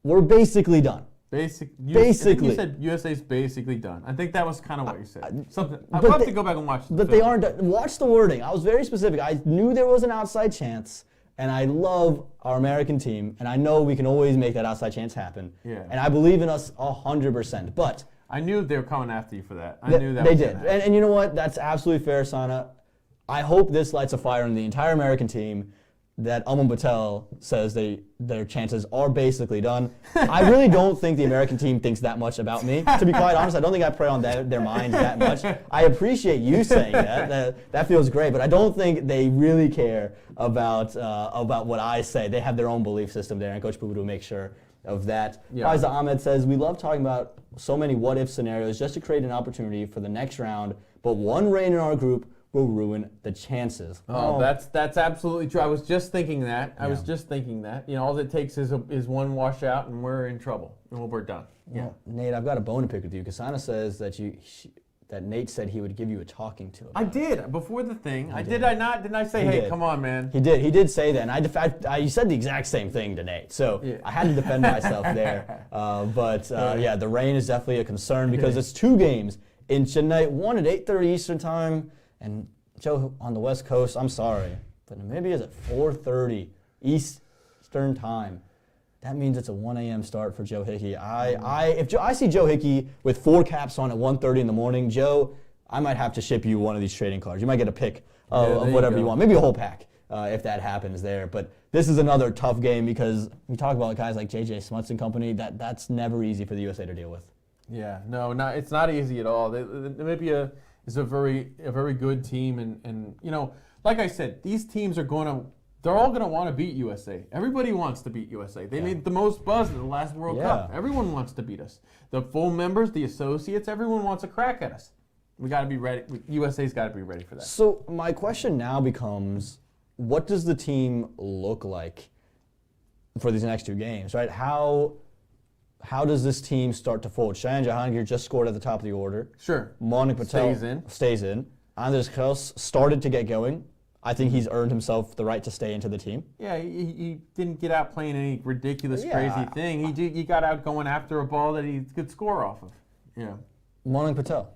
were basically done. Basically. I think you said USA's basically done. I think that was kind of what you said. Something. I'll have to go back and watch. But they aren't done. Watch the wording. I was very specific. I knew there was an outside chance, and I love our American team, and I know we can always make that outside chance happen. Yeah. And I believe in us 100%. But I knew they were coming after you for that. I knew that they was did. And you know what? That's absolutely fair, Sana. I hope this lights a fire in the entire American team. that Aaman Patel says their chances are basically done. I really don't think the American team thinks that much about me. To be quite honest, I don't think I prey on their minds that much. I appreciate you saying that. That feels great, but I don't think they really care about what I say. They have their own belief system there, and Coach Boo will make sure of that. Yeah. Faiza Ahmed says, we love talking about so many what-if scenarios just to create an opportunity for the next round, but one rain in our group will ruin the chances. Oh, that's absolutely true. I was just thinking that. All it takes is one washout, and we're in trouble, and we're done. Yeah. Well, Nate, I've got a bone to pick with you. Kasana says that that Nate said he would give you a talking to. I did before the thing. Did I not? Didn't I say, hey, come on, man? He did. He did say that, and I said the exact same thing to Nate. So yeah. I had to defend myself there. But the rain is definitely a concern because it's 2 games in Chennai, one at 8:30 Eastern time. And Joe on the West Coast, I'm sorry, but Namibia is at 4:30 Eastern time. That means it's a 1 a.m. start for Joe Hickey. If I see Joe Hickey with 4 caps on at 1:30 in the morning, Joe, I might have to ship you one of these trading cards. You might get a pick of whatever you want, maybe a whole pack if that happens there. But this is another tough game because we talk about guys like J.J. Smuts and company. That's never easy for the USA to deal with. Yeah, no, it's not easy at all. Namibia is a very good team, and like I said, these teams they're all gonna want to beat USA. Everybody wants to beat USA. They made the most buzz in the last World Cup. Everyone wants to beat us. The full members, the associates, everyone wants a crack at us. We got to be ready. USA's got to be ready for that. So my question now becomes, what does the team look like for these next 2 games? Right? How does this team start to fold? Shayan Jahangir just scored at the top of the order. Sure. Monik Patel stays in. Anders Kraus started to get going. I think he's earned himself the right to stay into the team. Yeah, he didn't get out playing any ridiculous, crazy thing. He got out going after a ball that he could score off of. Yeah. Monik Patel.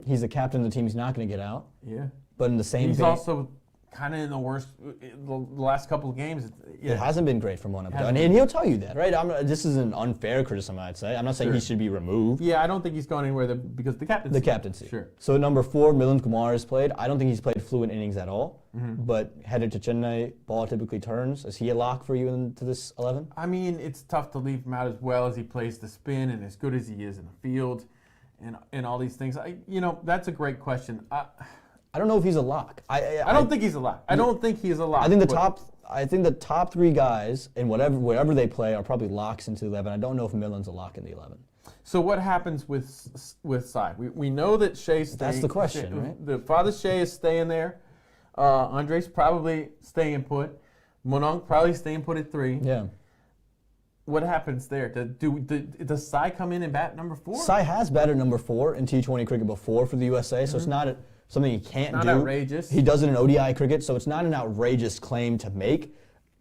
He's the captain of the team. He's not going to get out. Yeah. But in the same He's also kind of in the worst, the last couple of games. It hasn't been great for Monik Patel. And he'll tell you that, right? This is an unfair criticism, I'd say. I'm not saying he should be removed. Yeah, I don't think he's going anywhere because the captaincy. The captaincy. Sure. So number 4, Milind Kumar has played. I don't think he's played fluent innings at all. Mm-hmm. But headed to Chennai, ball typically turns. Is he a lock for you into this 11? I mean, it's tough to leave him out as well as he plays the spin and as good as he is in the field and all these things. That's a great question. I don't know if he's a lock. I don't think he's a lock. I don't think he's a lock. I think the top 3 guys in wherever they play are probably locks into the 11. I don't know if Millen's a lock in the 11. So what happens with Sai? We know that Shea's staying. That's the question, right? The father Shea is staying there. Andres probably staying put. Monong probably staying put at 3. Yeah. What happens there? Does Sai come in and bat number 4? Sai has batted number 4 in T20 cricket before for the USA, so it's not something he can't do. Not outrageous. He does it in ODI cricket, so it's not an outrageous claim to make.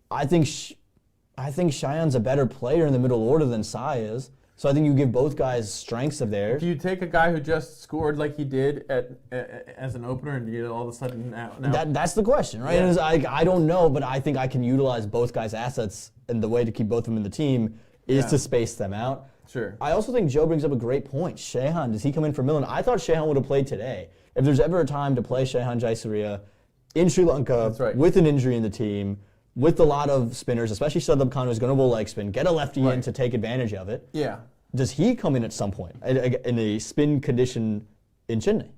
I think Shayan's a better player in the middle order than Sai is. So I think you give both guys strengths of theirs. Do you take a guy who just scored like he did as an opener and you all of a sudden now? That's the question, right? Yeah. I don't know, but I think I can utilize both guys' assets, and the way to keep both of them in the team is to space them out. Sure. I also think Joe brings up a great point. Shehan, does he come in for Millen? I thought Shehan would have played today. If there's ever a time to play Shehan Jayasuriya in Sri Lanka with an injury in the team, with a lot of spinners, especially Shardab Khan, who's going to bowl leg spin, get a lefty in to take advantage of it. Yeah. Does he come in at some point in a spin condition in Chennai?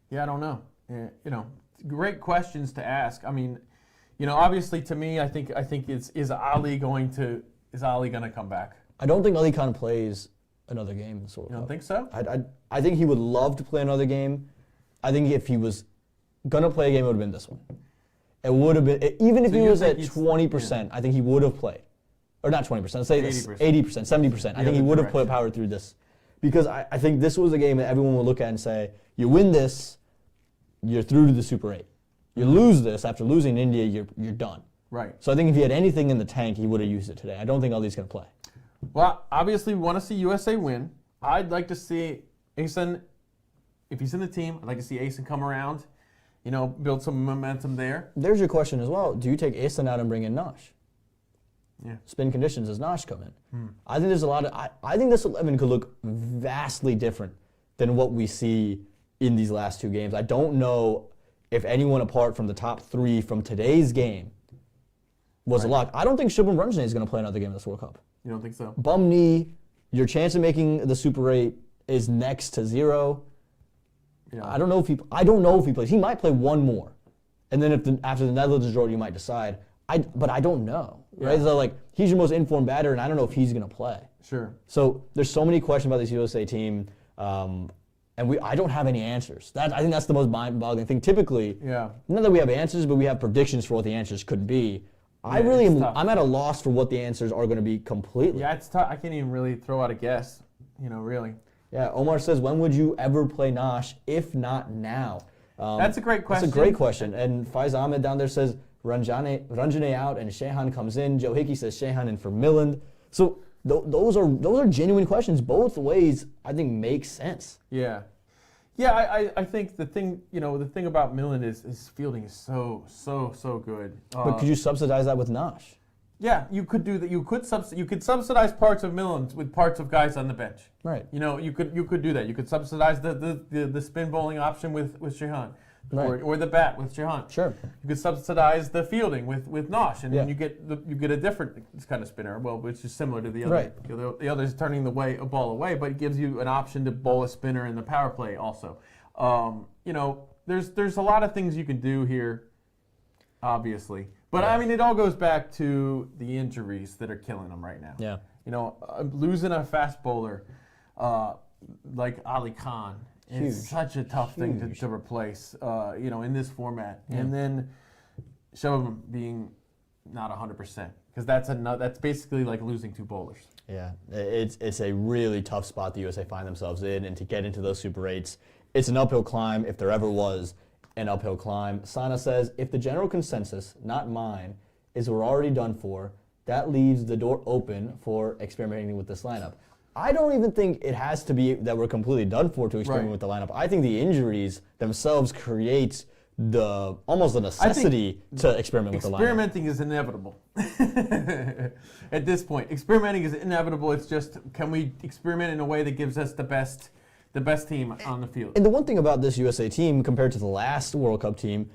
Yeah, I don't know. Great questions to ask. I mean, obviously to me, I think is Ali going to come back? I don't think Ali Khan plays another game in the World Cup. You don't think so? I think he would love to play another game. I think if he was going to play a game, it would have been this one. It would have been, even if he was at 20%, I think he would have played. Or not 20%, let's say 80%, 70%. I think he would have powered through this. Because I think this was a game that everyone would look at and say, you win this, you're through to the Super 8. You lose this, after losing India, you're done. Right. So I think if he had anything in the tank, he would have used it today. I don't think Ali's going to play. Well, obviously we want to see USA win. I'd like to see Aaman, if he's in the team, I'd like to see Aaman come around, build some momentum there. There's your question as well. Do you take Aaman out and bring in Nash? Yeah. Spin conditions, does Nash come in? I think there's a lot of. I think this 11 could look vastly different than what we see in these last 2 games. I don't know if anyone apart from the top 3 from today's game was a lock. I don't think Shubham Ranjane is going to play another game in this World Cup. You don't think so? Bum knee, your chance of making the Super 8 is next to zero. Yeah. I don't know if he plays. He might play one more, and then after the Netherlands draw, you might decide. But I don't know. Right? Yeah. So like he's your most informed batter, and I don't know if he's going to play. Sure. So there's so many questions about this USA team, and I don't have any answers. I think that's the most mind-boggling thing. Typically, not that we have answers, but we have predictions for what the answers could be. I'm at a loss for what the answers are going to be completely. Yeah, it's tough. I can't even really throw out a guess. Really. Yeah, Omar says, when would you ever play Nosh, if not now? That's a great question. That's a great question. And Faiz Ahmed down there says, Ranjane out and Shehan comes in. Joe Hickey says Shehan in for Milland. So those are genuine questions. Both ways, I think, make sense. Yeah. Yeah, I think the thing about Milland is his fielding is so good. But could you subsidize that with Nosh? Yeah, you could do that. You could subsidize parts of Milland with parts of guys on the bench. Right. You could do that. You could subsidize the spin bowling option with Shehan. Right. Or the bat with Shehan. Sure. You could subsidize the fielding with Nosh, and then Yeah. you get a different kind of spinner, which is similar to the other. Right. The other is turning a ball away, but it gives you an option to bowl a spinner in the power play also. There's a lot of things you can do here, obviously. But I mean, it all goes back to the injuries that are killing them right now. Yeah. Losing a fast bowler like Ali Khan is such a tough thing to replace, in this format. Yeah. And then Shubham being not 100%, because that's basically like losing two bowlers. Yeah, it's a really tough spot the USA find themselves in, and to get into those Super 8s, it's an uphill climb if there ever was an uphill climb. Sana says, if the general consensus, not mine, is we're already done for, that leaves the door open for experimenting with this lineup. I don't even think it has to be that we're completely done for to experiment with the lineup. I think the injuries themselves create almost the necessity to experiment with the lineup. Experimenting is inevitable. At this point, experimenting is inevitable. It's just, can we experiment in a way that gives us the best team on the field? And the one thing about this USA team compared to the last World Cup team,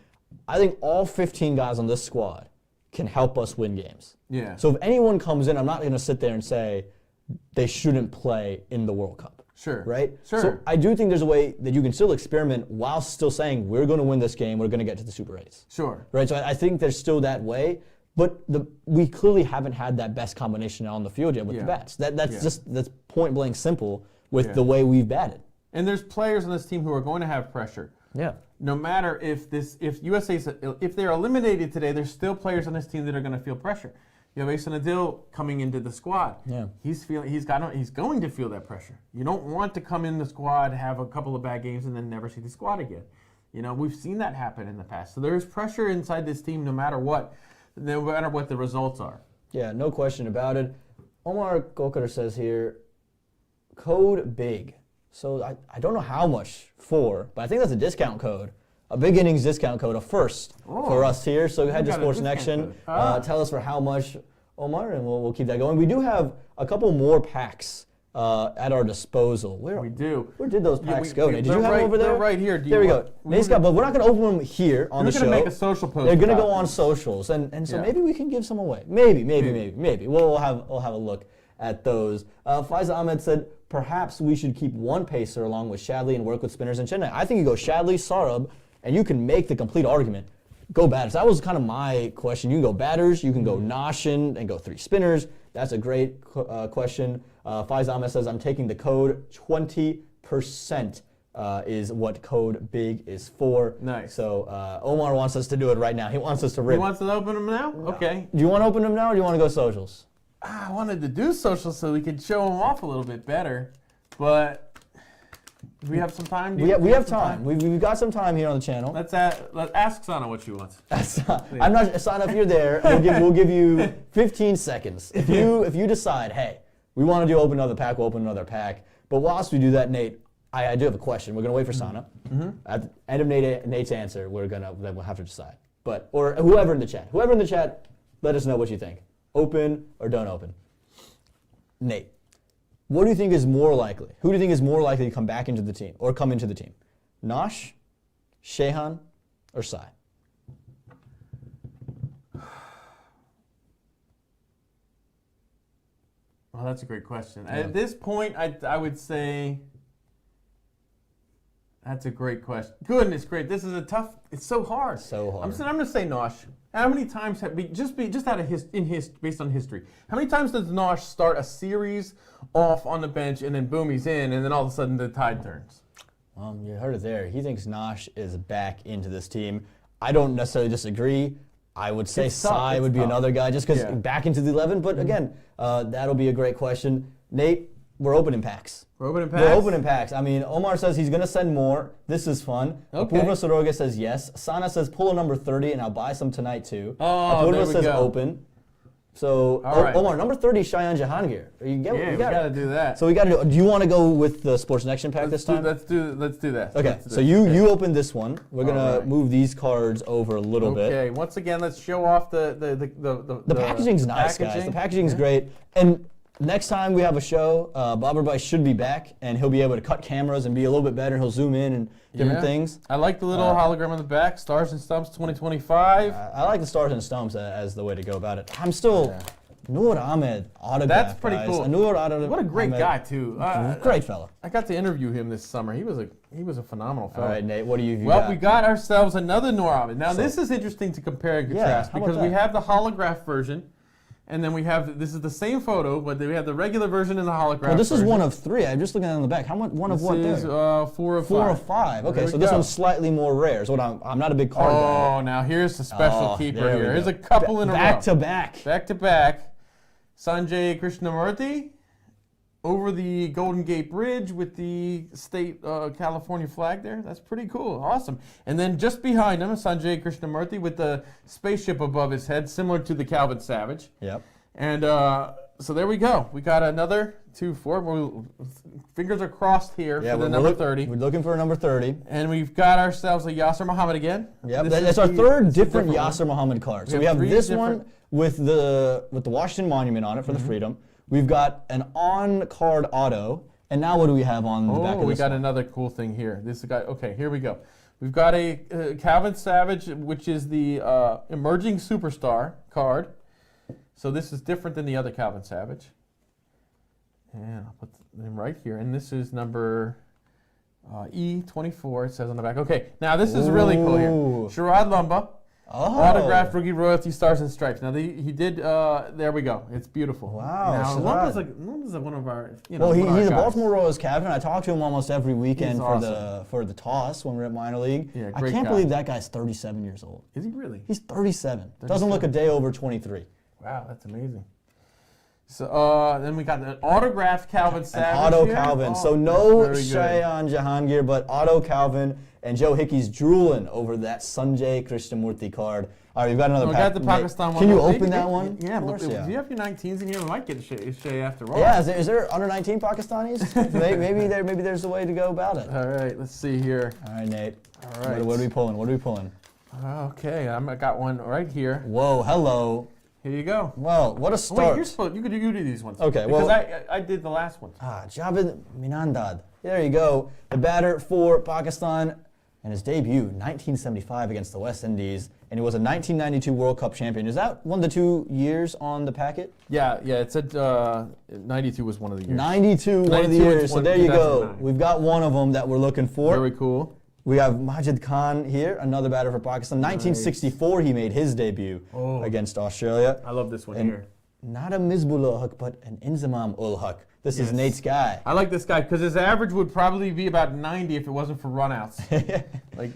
I think all 15 guys on this squad can help us win games. Yeah. So if anyone comes in, I'm not going to sit there and say they shouldn't play in the World Cup. Sure. Right? Sure. So I do think there's a way that you can still experiment while still saying we're going to win this game, we're going to get to the Super 8s. Sure. Right? So I think there's still that way, but we clearly haven't had that best combination on the field yet with the bats. That's point blank simple with the way we've batted. And there's players on this team who are going to have pressure. Yeah. No matter if they're eliminated today, there's still players on this team that are going to feel pressure. You have Aasan Adil coming into the squad. Yeah. He's going to feel that pressure. You don't want to come in the squad, have a couple of bad games, and then never see the squad again. We've seen that happen in the past. So there's pressure inside this team no matter what the results are. Yeah, no question about it. Omar Kokar says here, code BIG. So I don't know how much for, but I think that's a discount code. A BigInnings discount code, a first for us here. So head to Sports Connection. Tell us for how much, Omar, and we'll keep that going. We do have a couple more packs at our disposal. We do. Where did those packs go, Nate? Did you have them over there? They're right here. There we go. Nate's got, but we're not going to open them here on the show. We're going to make a social post. They're going to go on socials, and so maybe we can give some away. Maybe. We'll have a look at those. Faiza Ahmed said, perhaps we should keep one pacer along with Shadley and work with spinners in Chennai. I think you go Shadley, Sarab, and you can make the complete argument. Go batters. That was kind of my question. You can go batters, you can go Noshin and go three spinners. That's a great question. Faiz Ahmed says, I'm taking the code 20% is what code BIG is for. Nice. So Omar wants us to do it right now. He wants us to rip. He wants to open them now? Okay. Do you want to open them now or do you want to go socials? I wanted to do socials so we could show them off a little bit better, but do we have some time? We have time. We've got some time here on the channel. Let's ask Sana what she wants. I'm not, Sana, if you're there, we'll give you 15 seconds. If you decide, hey, we want to open another pack, we'll open another pack. But whilst we do that, Nate, I do have a question. We're going to wait for Sana. Mm-hmm. At the end of Nate's answer, then we'll have to decide. Or whoever in the chat, let us know what you think. Open or don't open. Nate, what do you think is more likely? Who do you think is more likely to come back into the team or come into the team? Nosh, Shehan, or Sai? Well, that's a great question. At this point, I would say that's a great question. Goodness great, this is a tough. It's so hard. So hard. I'm going to say Nosh. How many times have we just out of based on history? How many times does Nosh start a series off on the bench and then boom, he's in, and then all of a sudden the tide turns? You heard it there. He thinks Nosh is back into this team. I don't necessarily disagree. I would say Sai would be another guy just because back into the 11. But again, that'll be a great question. Nate, we're opening packs. We're opening packs? We're opening packs. I mean, Omar says he's going to send more. This is fun. Okay. Apurva Soroga says yes. Sana says pull a number 30 and I'll buy some tonight too. Oh, Apurva there we says go. open. So, All right. Omar, number 30, Cheyenne Jahangir. We got to do that. So we got to do you want to go with the Sports Connection pack this time? Let's do that. Okay, so you open this one. We're going to move these cards over a little bit. Okay, once again, let's show off the packaging's nice, guys. The packaging's great. And next time we have a show, Bob Rice should be back, and he'll be able to cut cameras and be a little bit better. He'll zoom in and different things. I like the little hologram on the back, Stars and Stumps 2025. I like the Stars and Stumps as the way to go about it. I'm still Noor Ahmed autograph. That's pretty guys. cool. What a great guy too. Great fella. I got to interview him this summer. He was a phenomenal fella. All right, Nate. What do you? Well, we got ourselves another Noor Ahmed. Now this is interesting to compare and contrast because we have the holograph version. And then this is the same photo, but we have the regular version and the holograph Well, this is version. one of 3. I'm just looking at it on the back. One of what there? This is 4 of 5. 4 of 5. Okay, so this one's slightly more rare. So I'm not a big card guy. Oh, now here's the special keeper there we here. go. Here's a couple in a row. Back to back. Back to back. Sanjay Krishnamurti over the Golden Gate Bridge with the state California flag there. That's pretty cool. Awesome. And then just behind him, Sanjay Krishnamurti with the spaceship above his head, similar to the Calvin Savage. Yep. And so there we go. We got another 2, 4. Fingers are crossed here for the number 30. We're looking for a number 30. And we've got ourselves a Yasser Muhammad again. Yep. That's our third different Yasser Muhammad card. So we have this one with the Washington Monument on it for the Freedom. We've got an on-card auto. And now what do we have on the back of this we got one? another cool thing here. This guy. Okay, here we go. We've got a Calvin Savage, which is the emerging superstar card. So this is different than the other Calvin Savage. And I'll put them right here. And this is number E24, it says on the back. Okay, now this is really cool here. Sherrod Lumba, autographed rookie royalty Stars and Stripes. Now he did, there we go. It's beautiful. Wow. Now Lumba's Lumba's one of our, he's guys. a Baltimore Royals captain. I talk to him almost every weekend awesome. for the toss when we're at minor league. Yeah, I great can't guy. believe that guy's 37 years old. Is he really? He's 37. Doesn't look a day over 23. Wow, that's amazing. So then we got the autographed Calvin Savage. Auto here. Calvin. So no Cheyenne Jahangir, but Auto Calvin, and Joe Hickey's drooling over that Sanjay Krishnamurti card. All right, we've got another We pack. got the Pakistan one. Can you open that one? Yeah, of course, but do you have your 19s in here? We might get a Shay after all. Yeah, is there under 19 Pakistanis? maybe there's a way to go about it. All right, let's see here. All right, Nate. All right. What are we pulling? Okay, I got one right here. Whoa, hello. Here you go. Well, what a Oh, start. wait, you're supposed. You do these ones. Okay, because well, I did the last one. Javed Minandad. There you go. The batter for Pakistan, and his debut, 1975 against the West Indies, and he was a 1992 World Cup champion. Is that one of the 2 years on the packet? Yeah. It said 92 was one of the years. 92, one of the years. So there you go. 2009. We've got one of them that we're looking for. Very cool. We have Majid Khan here, another batter for Pakistan. 1964, he made his debut against Australia. I love this one And here. not a Mizbul ul Haq, but an Inzamam ul Haq. This is Nate's guy. I like this guy because his average would probably be about 90 if it wasn't for runouts. Like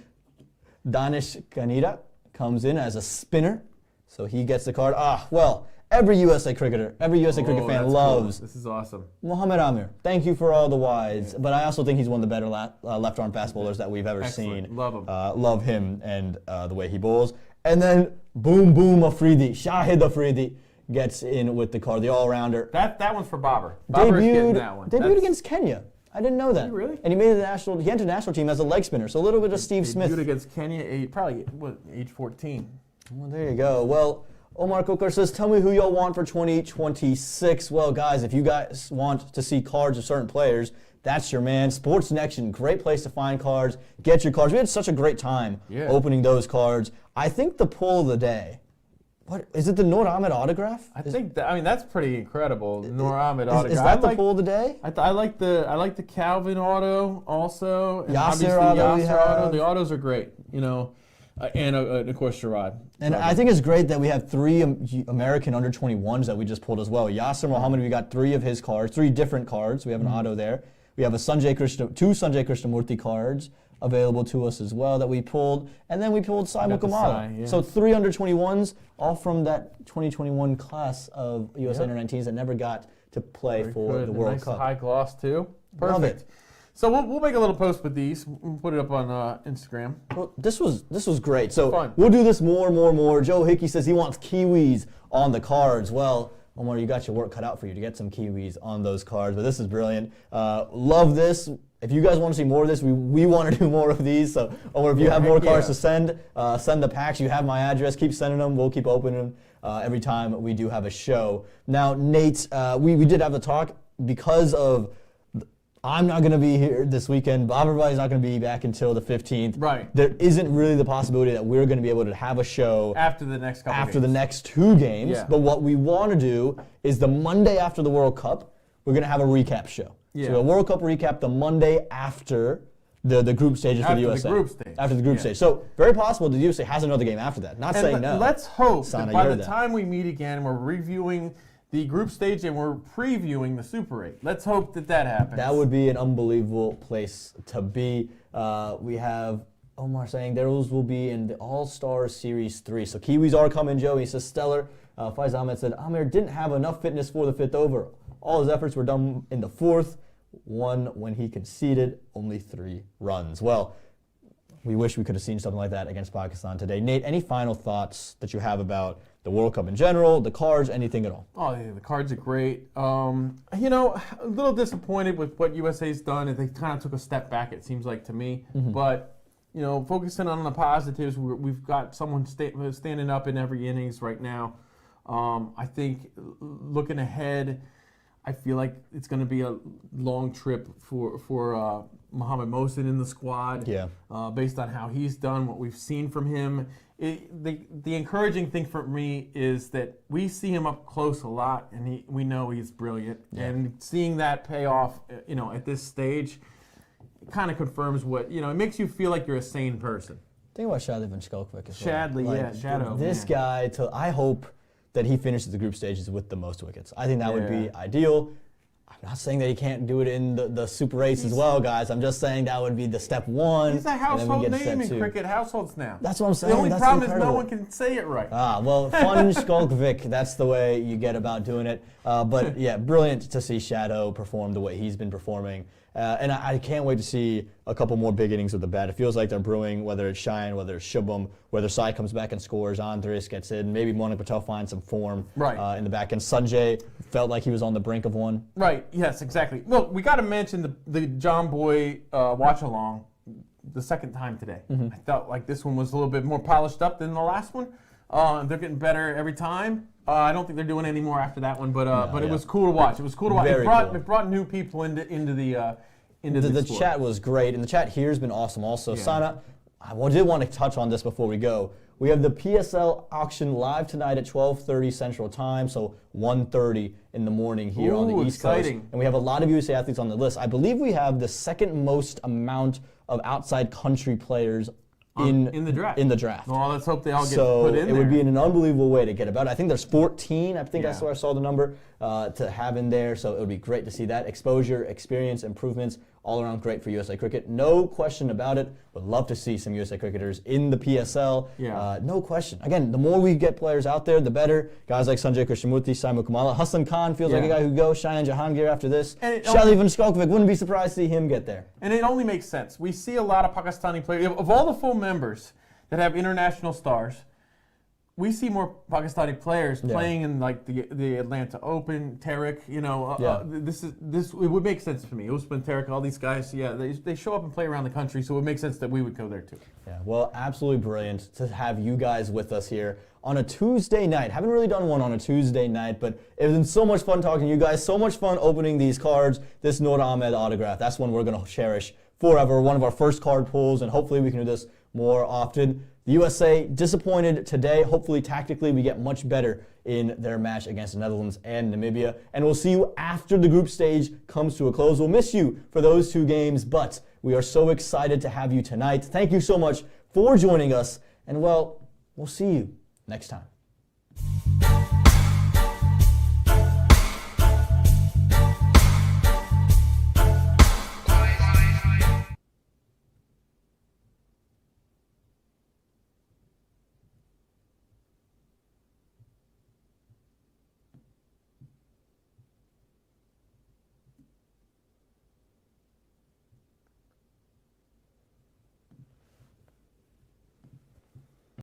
Danish Kanida comes in as a spinner, so he gets the card. Well, every USA cricketer, every USA cricket fan that's loves cool. This is awesome. Mohammad Amir. Thank you for all the wides, but I also think he's one of the better left-arm fast bowlers that we've ever Excellent. seen. Love him. Love him and the way he bowls. And then Boom Afridi, Shahid Afridi gets in with the card, the all-rounder. That one's for Bobber. Bobber's getting that one. Debuted against Kenya. I didn't know that. Did he really? And he made he entered the national team as a leg spinner, so a little bit of Steve Smith. Debuted against Kenya, age 14. Well, there you go. Well, Omar Kokar says, tell me who y'all want for 2026. Well, guys, if you guys want to see cards of certain players, that's your man. Sports Connection, great place to find cards. Get your cards. We had such a great time opening those cards. I think the pull of the day, What is it? The Noor Ahmed autograph? I think that's pretty incredible. Noor Ahmed autograph. Is that the pull of the day? I like the Calvin auto also. And Yasser auto we have. The autos are great, and of course Sherrod. And I think it's great that we have 3 American under 21s that we just pulled as well. Yasser Mohammed, we got 3 of his cards, 3 different cards. We have an auto there. We have two Sanjay Krishnamurti cards available to us as well that we pulled. And then we pulled Sai Mukamala. Yeah. So 3 under 21s, all from that 2021 class of USA Under-19s that never got to play for the World Cup. High gloss too. Perfect. Love it. So we'll make a little post with these. We'll put it up on Instagram. Well, this was great. So Fun. we'll do this more. Joe Hickey says he wants Kiwis on the cards. Well, Omar, you got your work cut out for you to get some Kiwis on those cards, but this is brilliant. Love this. If you guys want to see more of this, we want to do more of these. So, Omar, if you have more cards to send the packs. You have my address. Keep sending them. We'll keep opening them every time we do have a show. Now, Nate, we did have the talk because of I'm not going to be here this weekend. Bob Everybody's not going to be back until the 15th. Right. There isn't really the possibility that we're going to be able to have a show after the next couple after games. the next 2 games. Yeah. But what we want to do is the Monday after the World Cup, we're going to have a recap show. Yeah. So a World Cup recap the Monday after the group stages for the USA. After the group stage. After the group stage. So very possible the USA has another game after that. Not saying no. Let's hope Sana, that by the time we meet again, we're reviewing the group stage and we're previewing the Super 8. Let's hope that happens. That would be an unbelievable place to be. We have Omar saying those will be in the All-Star Series 3. So Kiwis are coming, Joe. He says stellar. Faiz Ahmed said Amir didn't have enough fitness for the 5th over. All his efforts were done in the 4th. 1 when he conceded only 3 runs. Well, we wish we could have seen something like that against Pakistan today. Nate, any final thoughts that you have about the World Cup in general, the cards, anything at all? Oh, yeah, the cards are great. A little disappointed with what USA's done. They kind of took a step back, it seems like to me. Mm-hmm. But, focusing on the positives, we've got someone standing up in every innings right now. I think looking ahead, I feel like it's going to be a long trip for Mohamed Mohsin in the squad. Yeah. Based on how he's done, what we've seen from him. The encouraging thing for me is that we see him up close a lot, and we know he's brilliant. Yeah. And seeing that pay off, at this stage, it kind of confirms what, it makes you feel like you're a sane person. Think about Shadley Van Skelkwijk as well. Shadley, Shadow. This guy, I hope that he finishes the group stages with the most wickets. I think that would be ideal. I'm not saying that he can't do it in the Super 8s as well, guys. I'm just saying that would be the step 1. He's a household name in cricket households now. That's what I'm saying. The only that's problem incredible. is no one can say it right. Well, Van Skelkwijk, that's the way you get about doing it. But yeah, brilliant to see Shadow perform the way he's been performing. And I can't wait to see a couple more big innings with the bat. It feels like they're brewing, whether it's Cheyenne, whether it's Shubham, whether Sai comes back and scores, Andres gets in, maybe Monik Patel finds some form in the back end. Sanjay felt like he was on the brink of one. Right, yes, exactly. Look, we got to mention the John Boy watch-along the second time today. Mm-hmm. I felt like this one was a little bit more polished up than the last one. They're getting better every time. I don't think they're doing any more after that one, but it was cool to watch. It was cool to watch. It brought new people into the chat was great, and the chat here has been awesome. Also, Sana, I did want to touch on this before we go. We have the PSL auction live tonight at 12:30 Central Time, so 1:30 in the morning here on the East Coast. And we have a lot of USA athletes on the list. I believe we have the second most amount of outside country players in the draft. Well, let's hope they all get put in there. So it would be an unbelievable way to get about it. I think there's 14. I think that's where I saw the number to have in there. So it would be great to see that exposure, experience, improvements, all around great for USA Cricket. No question about it. Would love to see some USA cricketers in the PSL. Yeah. No question. Again, the more we get players out there, the better. Guys like Sanjay Krishnamurti, Sai Mukamala, Hassan Khan feels like a guy who could go. Cheyenne Jahangir after this. Shadley Van Skelkwijk, wouldn't be surprised to see him get there. And it only makes sense. We see a lot of Pakistani players. Of all the full members that have international stars, we see more Pakistani players playing in like the Atlanta Open, Tarek. This it would make sense to me. Usman, Tarek, all these guys. Yeah, they show up and play around the country, so it would make sense that we would go there too. Yeah, well, absolutely brilliant to have you guys with us here on a Tuesday night. Haven't really done one on a Tuesday night, but it's been so much fun talking to you guys. So much fun opening these cards. This Noor Ahmed autograph. That's one we're gonna cherish forever. One of our first card pulls, and hopefully we can do this more often. The USA disappointed today. Hopefully, tactically, we get much better in their match against the Netherlands and Namibia. And we'll see you after the group stage comes to a close. We'll miss you for those 2 games, but we are so excited to have you tonight. Thank you so much for joining us. And, well, we'll see you next time.